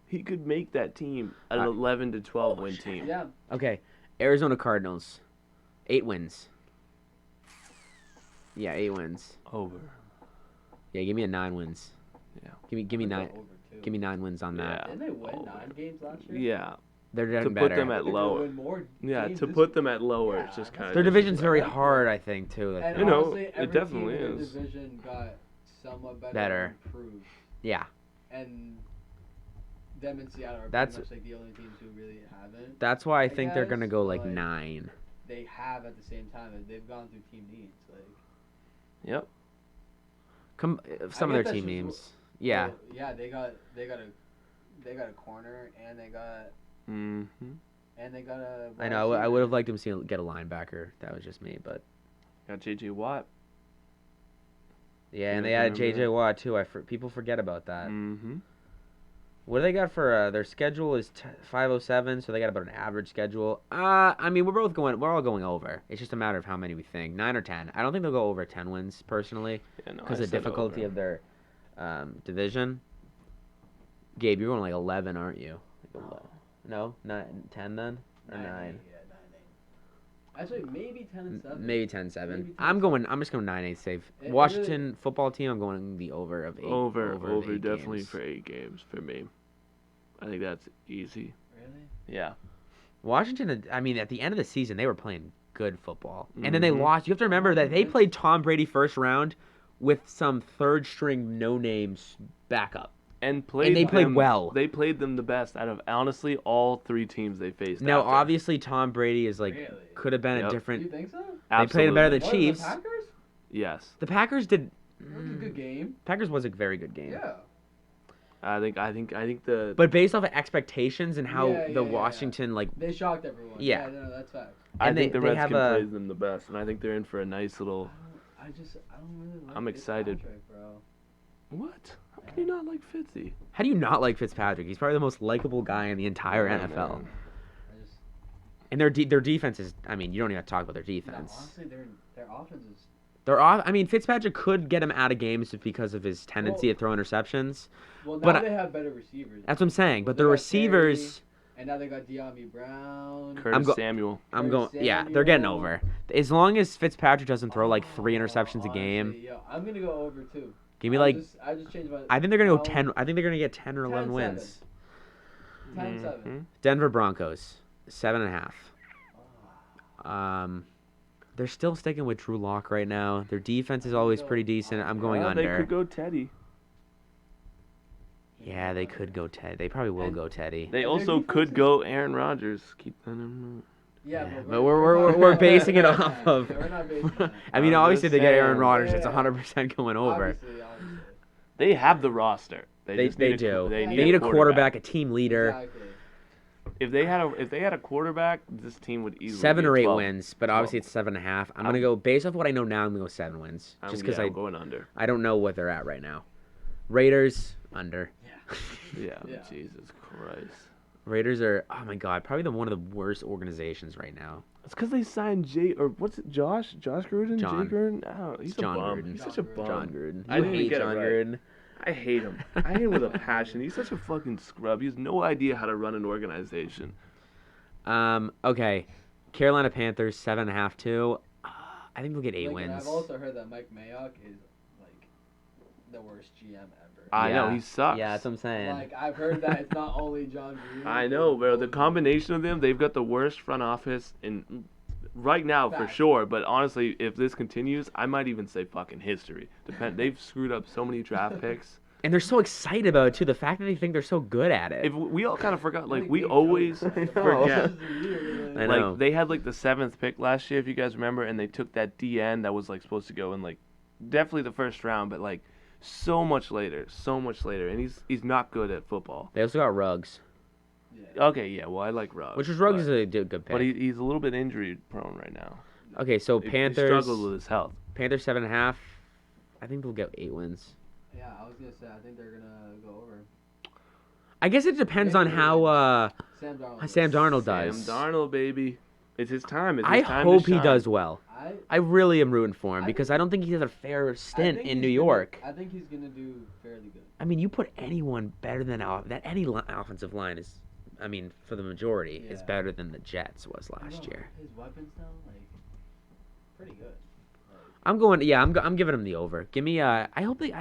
C: he could make that team an 11 to 12 win team.
B: Yeah,
A: Okay, Arizona Cardinals, 8 wins. Yeah, 8 wins.
C: Over.
A: Yeah, give me a 9 wins.
C: Yeah.
A: Give me
B: I'd go
A: 9.
B: over too.
A: Give me 9 wins on that.
C: Yeah.
B: Didn't they win
C: Over.
B: 9 games last year?
C: Yeah.
A: They're
C: To
A: getting
C: put
A: better.
C: them at
B: They're gonna
C: lower.
B: win more
C: Yeah,
B: games
C: to
B: this-
C: put them at lower.
B: Yeah,
C: It's just
B: that's
C: kind of.
A: Their division's very
B: Exactly.
A: hard, I think, too.
B: And
C: You know,
B: honestly,
C: it
B: every
C: definitely
B: team in the
C: is.
B: division got somewhat better.
A: Better.
B: And improved.
A: Yeah,
B: And them and Seattle are
A: That's-
B: pretty much like the only teams who really haven't.
A: that's why I
B: I
A: think they're
B: guess,
A: gonna go like
B: but-
A: 9.
B: They have at the same time. And they've gone through team needs. Like
C: Yep.
A: Some
B: I
A: of
B: get
A: their
B: that
A: team
B: shit's-
A: names. Yeah,
B: well, yeah, they got a corner and they got
C: Mm-hmm.
B: a.
A: I know. I would have liked him to get a linebacker. That was just me, but
C: Got J.J. Watt.
A: yeah, and
C: Yeah,
A: they
C: I
A: had
C: remember
A: J.J.
C: that.
A: Watt too. People forget about that.
C: Mm-hmm.
A: What do they got for their schedule is 507, so they got about an average schedule. I mean, we're all going over. It's just a matter of how many we think, 9 or 10. I don't think they'll go over 10 wins personally
C: Yeah, no,
A: because
C: I
A: of the
C: said
A: difficulty
C: over.
A: of their division. Gabe, you're going like 11, aren't you? No, 9, 10 then or 9?
B: Yeah, 9-8. Actually, maybe 10 and 7.
A: Maybe 10-7.
B: Maybe
A: I'm just going 9-8 safe.
B: It
A: Washington football team, I'm going the over of 8.
C: Over
A: of 8
C: definitely
A: games.
C: for 8 games for me. I think that's easy.
B: Really?
C: Yeah.
A: Washington, I mean, at the end of the season, they were playing good football. And then they
C: Mhm.
A: lost. You have to remember that they played Tom Brady first round with some third string no names backup.
C: And played
A: they played
C: them-
A: well.
C: They played them the best out of honestly all 3 teams they faced.
A: Now,
C: after.
A: obviously, Tom Brady is like
B: Really?
A: could have been
C: Yep.
A: a
B: Do
A: different.
B: you think so?
A: They played him better than
C: Absolutely.
A: Chiefs.
B: The Packers?
C: Yes.
A: The Packers did.
B: It was a good game.
A: Packers was a very good game.
B: Yeah.
C: I think the
A: But based off of expectations and how
B: Yeah,
A: the
B: yeah, yeah.
A: Washington like
B: They shocked everyone.
A: Yeah.
B: No, that's fact.
C: I
A: and
C: think
A: they
C: the
A: have
C: Redskins
A: a-
C: plays them the best, and I think they're in for a nice little
B: I don't really like
C: I'm excited.
B: Fitzpatrick, bro.
C: What? How can you not like Fitzy?
A: How do you not like Fitzpatrick? He's probably the most likable guy in the entire
C: Oh,
A: NFL.
C: man.
B: I just
A: And their defense is. I mean, you don't even have to talk about their
B: no,
A: defense.
B: honestly, their offense is.
A: They're off. I mean, Fitzpatrick could get him out of games just because of his tendency to throw interceptions.
B: Well, now
A: But
B: they have better receivers.
A: That's what I'm saying. But
B: They
A: the
B: got
A: receivers.
B: And now they got De'Ami Brown.
C: Curtis Samuel.
A: I'm
B: Curtis
A: going. Yeah, they're getting
B: Samuel.
A: over. As long as Fitzpatrick doesn't throw like 3 interceptions a game,
B: Honestly, yo, I'm gonna go over too.
A: give me like.
B: I just changed my.
A: I think they're gonna go
B: no,
A: 10. I think they're gonna get 10 or 11
B: 10-7.
A: wins.
B: 10-7.
C: Mhm.
A: Denver Broncos 7.5.
B: Ah.
A: They're still sticking with Drew Lock right now. Their defense is always pretty decent. I'm going
C: Well,
A: under.
C: They could go Teddy.
A: Yeah, they could go Teddy. They probably will
B: And-
A: go Teddy.
C: They
B: their
C: also
B: defense
C: could
B: is-
C: go Aaron Rodgers. Keep that in mind.
B: Yeah,
A: Yeah,
B: but
A: but
B: not
A: we're
B: basing
A: basing it
B: on
A: off
B: that.
A: of-
B: Yeah, we're not basing on
A: I mean,
C: I'm
A: obviously
C: just
A: they get Aaron
C: saying.
A: Rodgers. It's
B: Yeah.
A: 100% going over.
B: Obviously.
C: They have the roster.
A: They
C: just need
A: do.
C: They
A: They
C: need,
A: need a quarterback, a team leader.
B: Exactly.
C: If they had a quarterback, this team would easily
A: 7
C: be
A: or 8
C: 12.
A: wins, but obviously it's 7.5. I'm gonna
C: I'm-
A: go based off what I know now. I'm gonna go 7 wins,
C: I'm,
A: just because
C: I'm going under.
A: I don't know what they're at right now. Raiders under.
C: Yeah,
B: Yeah.
C: Jesus Christ.
A: Raiders are, oh my god, probably one of the worst organizations right now.
C: It's because they signed what's it, Josh Gruden?
A: John.
C: Jay Gruden? Oh, he's
A: It's John
C: a bum.
A: Gruden.
C: He's such a
B: John
C: bum.
A: John Gruden.
C: I
A: You
C: didn't
A: hate
C: get it
A: John
C: right.
A: Gruden.
C: I hate him. I hate him with a passion. He's such a fucking scrub. He has no idea how to run an organization.
A: Okay, Carolina Panthers 7.5 too. I think they'll get 8
B: Like, and
A: wins.
B: I've also heard that Mike Mayock is like the worst GM ever.
C: I know, he sucks.
A: Yeah, that's what I'm saying.
B: Like I've heard that it's not only John Gruden.
C: I know, bro. The combination of them, they've got the worst front office in right now for
B: Fact.
C: sure. But honestly, if this continues, I might even say fucking history. They've screwed up so many draft picks.
A: And they're so excited about it too. The fact that they think they're so good at it.
C: If we all kind of forgot, like
B: Like,
C: we
B: they
C: always
B: joke.
C: forget.
A: I know.
C: Like they had like the 7th pick last year, if you guys remember, and they took that DN that was like supposed to go in like definitely the first round, but like so much later, and he's not good at football.
A: They also got Ruggs,
B: Yeah.
C: Okay, yeah, well I like Ruggs,
A: which is Ruggs is
C: but,
A: a good pick.
C: but he's a little bit injury prone right now.
A: Okay, so
C: He
A: Panthers.
C: struggles with his health.
A: Panthers 7.5. I think they'll get 8 wins.
B: Yeah, I was gonna say I think they're gonna go over.
A: I guess it depends on
B: Maybe
A: how
B: Sam Darnold.
A: Sam Darnold
C: Sam
A: does.
C: Darnold, baby, it's his time. It's
A: I
C: his time
A: hope
C: to
A: he
C: shine.
A: does well.
B: I
A: I really am rooting for him
B: I
A: because
B: think-
A: I don't think he has a fair
B: I
A: stint
B: think
A: in
B: he's
A: New
B: gonna-
A: York.
B: I think he's gonna do fairly good.
A: I mean, you put anyone better than any offensive line is. I mean, for the majority, is
B: Yeah.
A: better than the Jets was last
B: No,
A: year.
B: His weapons now, like, pretty good.
A: I'm going. Yeah, I'm giving them the over. Give me. I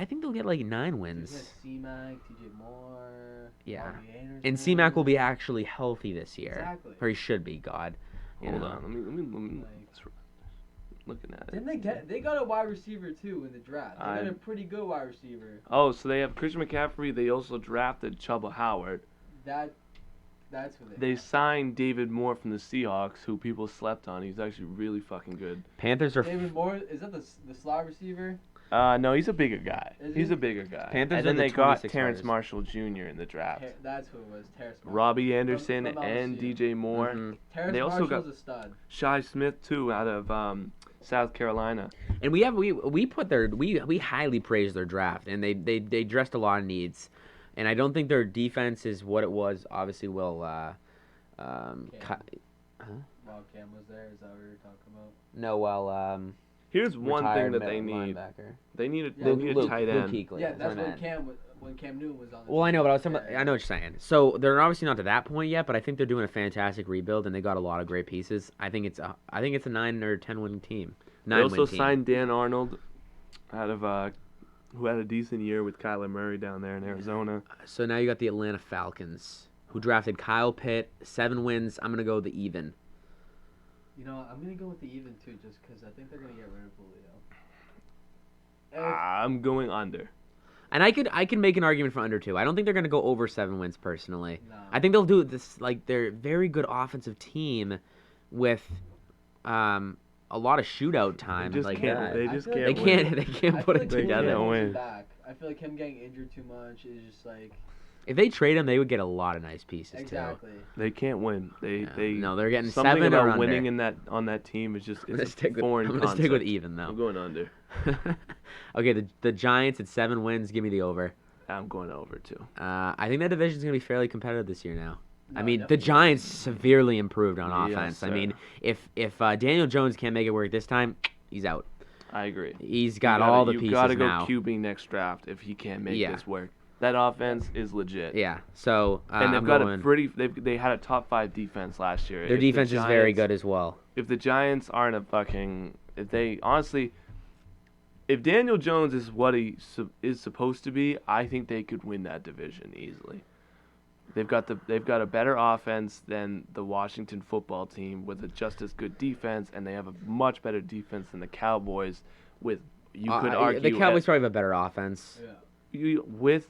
A: think they'll get like 9
B: Like,
A: wins.
B: C-Mac, TJ Moore.
A: Yeah.
B: Robbie Anderson.
A: And C-Mac will be actually healthy this year,
B: Exactly.
A: or he should be. God. You
C: Hold
A: know.
C: on, let me
B: Like-
C: looking at
B: Didn't
C: it.
B: they got a wide receiver too in the draft? They got
C: I-
B: a pretty good wide receiver.
C: Oh, so they have Christian McCaffrey. They also drafted Chuba Howard.
B: That's who
C: They signed David Moore from the Seahawks, who people slept on. He's actually really fucking good.
A: Panthers are.
B: David Moore, is that the slot receiver?
C: No, he's a bigger guy.
B: Is
C: He's
B: he?
C: a bigger guy.
A: Panthers
C: and
A: are
C: then
A: the
C: they got
A: 26
C: Terrence
A: riders.
C: Marshall Jr. in the draft.
B: That's who it was. Terrace Marshall.
C: Robbie Anderson
B: from
C: and
B: LSU.
C: DJ Moore.
A: Mhm.
B: Terrace
C: they also
B: Marshall's
C: got-
B: a stud.
C: Shy Smith too, out of South Carolina.
A: And we put we highly praised their draft, and they addressed a lot of needs, and I don't think their defense is what it was. Obviously, will
B: While Cam was there, is that what you're talking about?
A: no
C: Here's one thing
A: retired
C: that they
A: middle
C: need.
A: linebacker.
C: They need a,
B: Yeah,
C: they need a tight
A: Luke
C: end.
A: Kuechly,
B: Yeah,
A: that's
B: that's
A: what I
B: when
A: meant.
B: Cam Newton was on. The
A: Well, I know, but I was
B: team.
A: talking about, I know what you're saying. So they're obviously not to that point yet, but I think they're doing a fantastic rebuild, and they got a lot of great pieces. I think it's a 9 or 10 win team.
C: They
A: 9
C: also
A: win team.
C: signed Dan Arnold, out of who had a decent year with Kyler Murray down there in Arizona.
A: So now you got the Atlanta Falcons, who drafted Kyle Pitt, 7 wins. I'm gonna go the even.
B: You know, I'm gonna go with the even too, just because I think they're gonna get rid of Julio.
C: I'm going under.
A: And I could make an argument for under 2. I don't think they're gonna go over 7 wins personally.
B: No.
A: I think they'll do this like they're a very good offensive team with a lot of shootout time.
C: They just
A: like
C: can't.
A: that.
C: They
B: I
C: just
B: feel
C: can't.
A: They
B: like
C: win.
A: can't. They can't
B: I
A: put
B: feel
A: it
B: like Julio
A: together.
C: can't
B: holds
C: win.
B: him back. I feel like him getting injured too much is just like
A: If they trade him, they would get a lot of nice pieces
B: exactly.
C: They can't win.
A: too.
C: They
A: No, they're getting
C: something
A: 7
C: about
A: or
C: winning
A: under.
C: in that on that team is just
A: I'm gonna
C: it's a
A: stick with.
C: foreign
A: I'm gonna
C: concept.
A: stick with even
C: I'm
A: though.
C: going under.
A: Okay, the Giants at 7 wins. Give me the over.
C: I'm going over too.
A: I think that division's gonna be fairly competitive this year now. I
B: No,
A: mean, the
B: definitely.
A: Giants severely improved on
C: Yes,
A: offense. I
C: sir.
A: mean, if Daniel Jones can't make it work this time, he's out.
C: I agree.
A: He's got all the
C: you
A: pieces
C: gotta go
A: now.
C: QB next draft if he can't make
A: Yeah.
C: this work. That offense is legit.
A: Yeah, so
C: And they've
A: I'm
C: got
A: going.
C: a pretty. They had a top 5 defense last year.
A: Their
C: If the
A: defense is very
C: Giants-
A: good as well.
C: If the Giants aren't a fucking, if they honestly, if Daniel Jones is what he is supposed to be, I think they could win that division easily. They've got a better offense than the Washington football team with a just as good defense, and they have a much better defense than the Cowboys. With you could argue
A: the Cowboys probably have a better offense.
B: Yeah.
C: with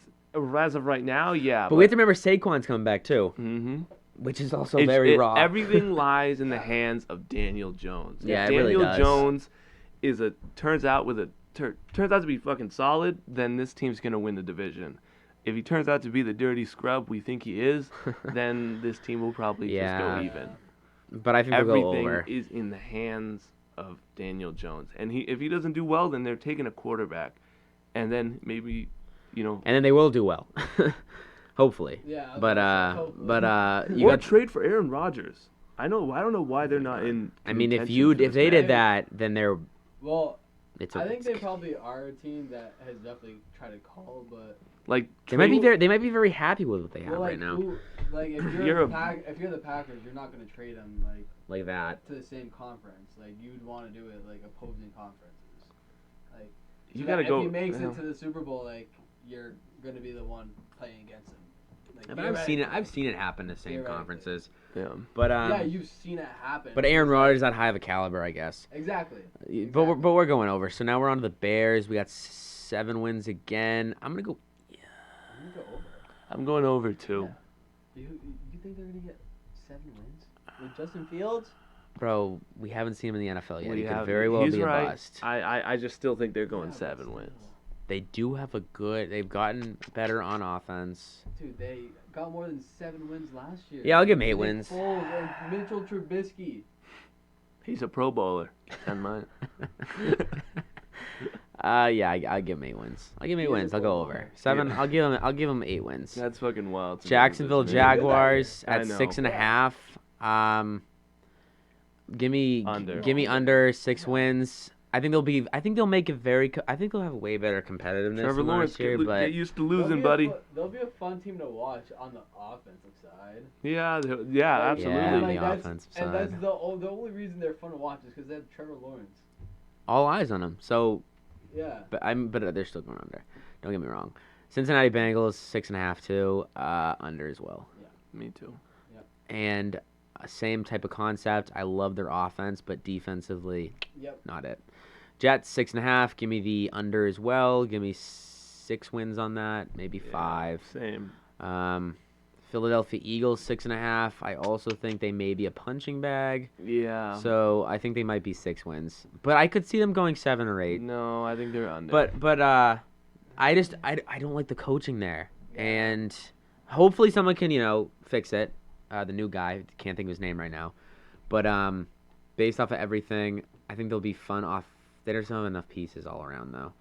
C: as of right now, yeah.
A: But we have to remember Saquon's coming back too,
C: Mm-hmm.
A: which is also very raw.
C: Everything lies in the hands of Daniel Jones.
A: Yeah,
C: If
A: it really
C: Daniel
A: does.
C: Jones turns out to be fucking solid, then this team's gonna win the division. If he turns out to be the dirty scrub we think he is, then this team will probably
A: Yeah.
C: just go even.
A: But I think we'll go
C: Everything
A: over.
C: is in the hands of Daniel Jones, and if he doesn't do well, then they're taking a quarterback, and then maybe,
A: And then they will do well, hopefully.
B: Yeah. I was
A: But
B: gonna say, hopefully.
A: you
C: or
A: got.
C: trade for Aaron Rodgers. I don't know why they're not in.
A: I mean, if
C: contention for
A: if
C: this
A: they
C: man.
A: did that, then they're.
B: Well,
A: It's.
B: I think they probably are a team that has definitely tried to call, but
C: Like
A: They might be
C: trade-
A: very. They might be very happy with what they have
B: well, like,
A: right now,
B: like if
C: You're
B: you're,
C: a-
B: if you're the Packers, you're not going to trade them like
A: like that.
B: to the same conference. Like you'd want to do it like opposing conferences. Like
C: you
B: so
C: gotta
B: that
C: go.
B: If he makes
C: yeah.
B: it to the Super Bowl, like you're going to be the one playing against him. Like,
A: But I've seen it.
B: theoretically.
A: I've seen it happen in the same
B: Theoretically.
A: conferences.
C: Yeah.
A: But
B: Yeah, you've seen it happen.
A: But Aaron Rodgers is that high of a caliber, I guess.
B: Exactly.
A: But we're going over. So now we're on to the Bears. We got 7 wins again. I'm gonna go.
B: I'm gonna go over.
C: I'm going over too.
B: You think they're gonna get 7 wins with Justin Fields?
A: Bro, we haven't seen him in the NFL yet. He could
C: have-
A: very well
C: he's
A: be
C: right.
A: a bust.
C: I just still think they're going
B: Yeah, but
C: 7
B: still.
C: wins.
A: They do have a good. They've gotten better on offense.
B: Dude, they got more than 7 wins last year.
A: Yeah, I'll give 'em 8
B: Nick
A: wins.
B: Foles and Mitchell Trubisky.
C: He's a Pro Bowler. 10 mine.
A: Yeah, I'll give him 8 wins. I'll give him 8
B: He is a
A: wins. I'll go
B: Pro
A: over
B: Bowler.
A: 7.
C: Yeah.
A: I'll give him 8 wins.
C: That's fucking wild. to me.
A: Jacksonville
C: That's amazing.
A: Jaguars
C: I
A: at
C: know.
A: 6.5. Give me under 6 wins. I think they'll make it very. I think they'll have way better competitiveness
C: Trevor
A: than
C: Lawrence,
A: last year.
C: get
A: But
C: used to losing, buddy.
B: They'll be a fun team to watch on the offensive side.
C: Yeah, absolutely.
A: Yeah,
B: And,
A: on the
B: that's,
A: offensive
B: and that's
A: side.
B: the only reason they're fun to watch is because they have Trevor Lawrence.
A: all eyes on them. So,
B: Yeah.
A: but they're still going under. Don't get me wrong. Cincinnati Bengals 6.5 too. Under as well.
C: Me too.
A: And same type of concept. I love their offense, but defensively,
B: Yep.
A: not it. Jets 6.5. Give me the under as well. Give me 6 wins on that, maybe
C: Yeah,
A: 5.
C: Same.
A: Philadelphia Eagles 6.5. I also think they may be a punching bag,
C: Yeah.
A: so I think they might be 6 wins. But I could see them going 7 or 8.
C: No, I think they're under.
A: But I don't like the coaching there, and hopefully someone can fix it. The new guy, can't think of his name right now, but based off of everything, I think they'll be fun off. They just don't have enough pieces all around though.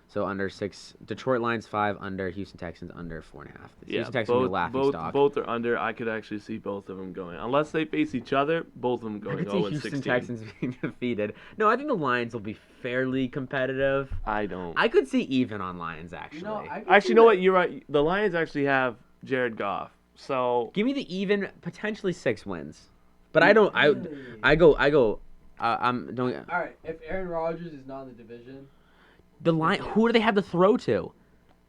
A: So under 6, Detroit Lions 5 under, Houston Texans under 4.5. The Houston Texans will be a laughing stock.
C: both are under. I could actually see both of them going. Unless they face each other, both of them
A: I
C: going
A: could see
C: 0 and
A: Houston
C: 16.
A: Texans being defeated. No, I think the Lions will be fairly competitive.
C: I don't.
A: I could see even on Lions actually.
C: Actually, you know what? You're right. The Lions actually have Jared Goff. So
A: Give me the even, potentially 6 wins. But I don't. I go. I'm don't.
B: All right. If Aaron Rodgers is not in the division,
A: The line. Who do they have to throw to?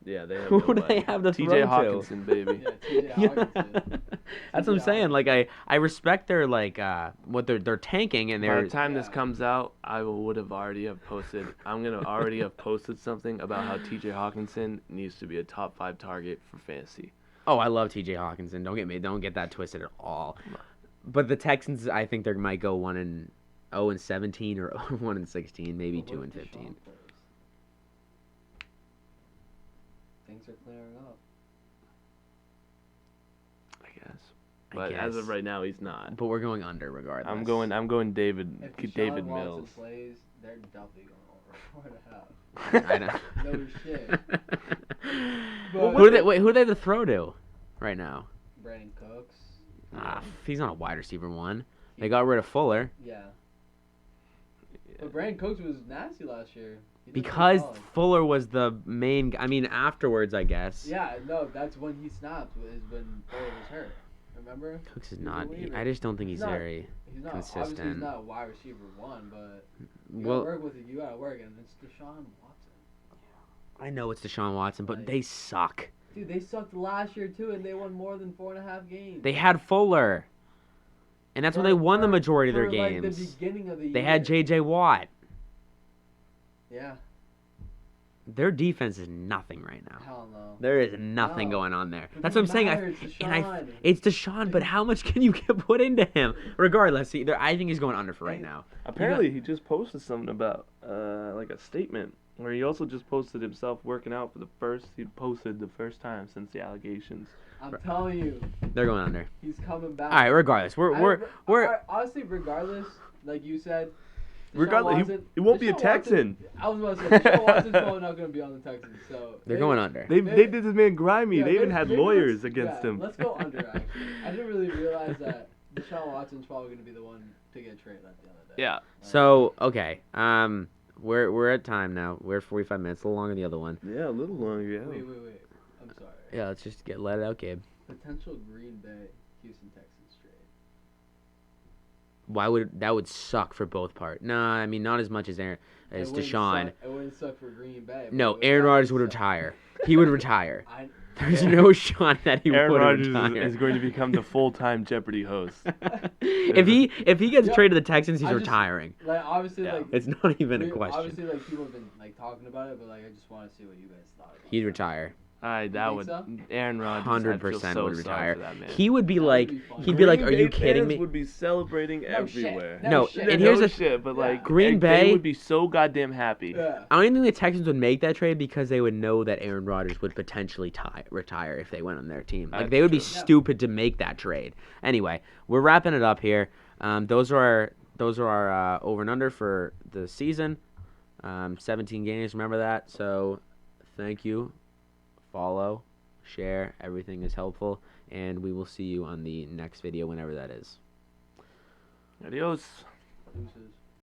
C: yeah, they have.
A: Who do
C: nobody.
A: they have to throw
C: T.J.
A: to?
C: Hawkinson, baby.
B: yeah, T.J. Hawkinson.
A: That's what I'm saying. Like I respect their what they're tanking and
C: By
A: they're.
C: the time this
B: Yeah.
C: comes out, I would have already have posted. I'm gonna already have posted something about how T.J. Hawkinson needs to be a top 5 target for fantasy.
A: Oh, I love T.J. Hawkinson. Don't get that twisted at all. But the Texans, I think they might go 0-17 or 1-16, maybe
B: But what if
A: 2-15.
B: Deshaun plays? Things are clearing up.
C: I guess. But as of right now, he's not.
A: But we're going under regardless.
C: I'm going David
B: If Deshaun
C: David
B: Watson
C: Mills.
B: plays, they're definitely going over. for 4.5.
A: I know.
B: No shit.
A: Who
B: But-
A: who do they have to throw to right now?
B: Brandon Cooks.
A: He's not a wide receiver one. They got rid of Fuller
B: Yeah. But Brandon Cooks was nasty last year. He did pretty
A: because
B: solid.
A: Fuller was the main. I mean, afterwards, I guess.
B: Yeah, no, that's when he snapped. Is when Fuller was hurt. Remember?
A: Cooks is
B: He's a
A: not.
B: leader.
A: I just don't think
B: He's
A: he's
B: not-
A: very.
B: He's not obviously
A: Consistent.
B: he's not a wide receiver one, but you
A: Well,
B: gotta work with it. You gotta work, and it's Deshaun Watson.
A: I know it's Deshaun Watson, but
B: Like-
A: they suck.
B: Dude, they sucked last year too, and they won more than 4.5 games.
A: They had Fuller, and that's when they won the majority of their
B: for, like,
A: games.
B: the beginning of the
A: They
B: year.
A: had J.J. Watt.
B: Yeah.
A: Their defense is nothing right now.
B: Hell no.
A: There is nothing
B: No.
A: going on there.
B: But
A: That's what I'm
B: it
A: saying.
B: matters,
A: It's Deshaun, but how much can you get put into him? Regardless, I think he's going under for right now.
C: Apparently, he just posted something about like a statement where he also just posted himself working out for the first. He posted the first time since the allegations.
B: I'm telling you,
A: They're going under.
B: he's coming back.
A: All right, regardless, we're
B: honestly, regardless, like you said. Deshaun
C: Regardless,
B: Watson-
C: he won't be a
B: Deshaun
C: Texan.
B: Watson- I was about to say Deshaun Watson's probably not going to be on the Texans, so
A: they're going under.
C: They
B: Maybe-
C: did this man grimy.
B: Yeah,
C: they even
B: maybe-
C: had
B: maybe
C: lawyers
B: let's-
C: against
B: yeah,
C: him.
B: Let's go under. Actually, I didn't really realize that Deshaun Watson's probably going to be the one to get traded at the end of the day.
C: Yeah.
A: So okay, we're at time now. We're at 45 minutes, a little longer than the other one.
C: Yeah, a little longer. Yeah.
B: Wait. I'm sorry.
A: Yeah, let's just let it out, Gabe.
B: Potential Green Bay, Houston Texans trade.
A: Why would that would suck for both parts? Nah, I mean not as much as
B: It wouldn't
A: Deshaun.
B: suck- It wouldn't suck for Green Bay. but
A: No,
B: it would
A: Aaron Rodgers
B: definitely
A: would
B: suck.
A: retire. He would retire.
B: I,
A: There's no shot that he
C: Aaron
A: would
C: Rodgers
A: retire.
C: is going to become the full-time Jeopardy host.
A: if he gets
B: Yeah,
A: traded to the Texans, he's
B: I just-
A: retiring.
B: like obviously
C: Yeah.
B: like
A: It's not even a
B: we-
A: question.
B: Obviously, like people have been like talking about it, but like I just want to see what you guys thought. About
A: He'd
B: that.
A: retire.
C: That
B: think
C: would
B: so?
C: Aaron Rodgers.
A: 100% would retire.
C: For that man.
A: He would be
B: That would
A: like,
B: be fun.
A: he'd be like,
C: Green
A: "Are you
C: Bay
A: kidding
C: fans
A: me?"
C: Would be celebrating
B: No
C: everywhere.
B: shit.
A: No,
B: shit.
A: and
C: No
A: here's the
C: shit, but like
A: Green
C: like,
A: Bay-
C: they would be so goddamn happy.
B: Yeah.
A: I don't think the Texans would make that trade because they would know that Aaron Rodgers would potentially retire if they went on their team. Like
C: That's
A: they would be
C: true.
B: Yeah.
A: stupid to make that trade. Anyway, we're wrapping it up here. Those are our over and under for the season. 17 games. Remember that. So, thank you. Follow, share. Everything is helpful, and we will see you on the next video whenever that is.
C: Adios.
B: Deuces.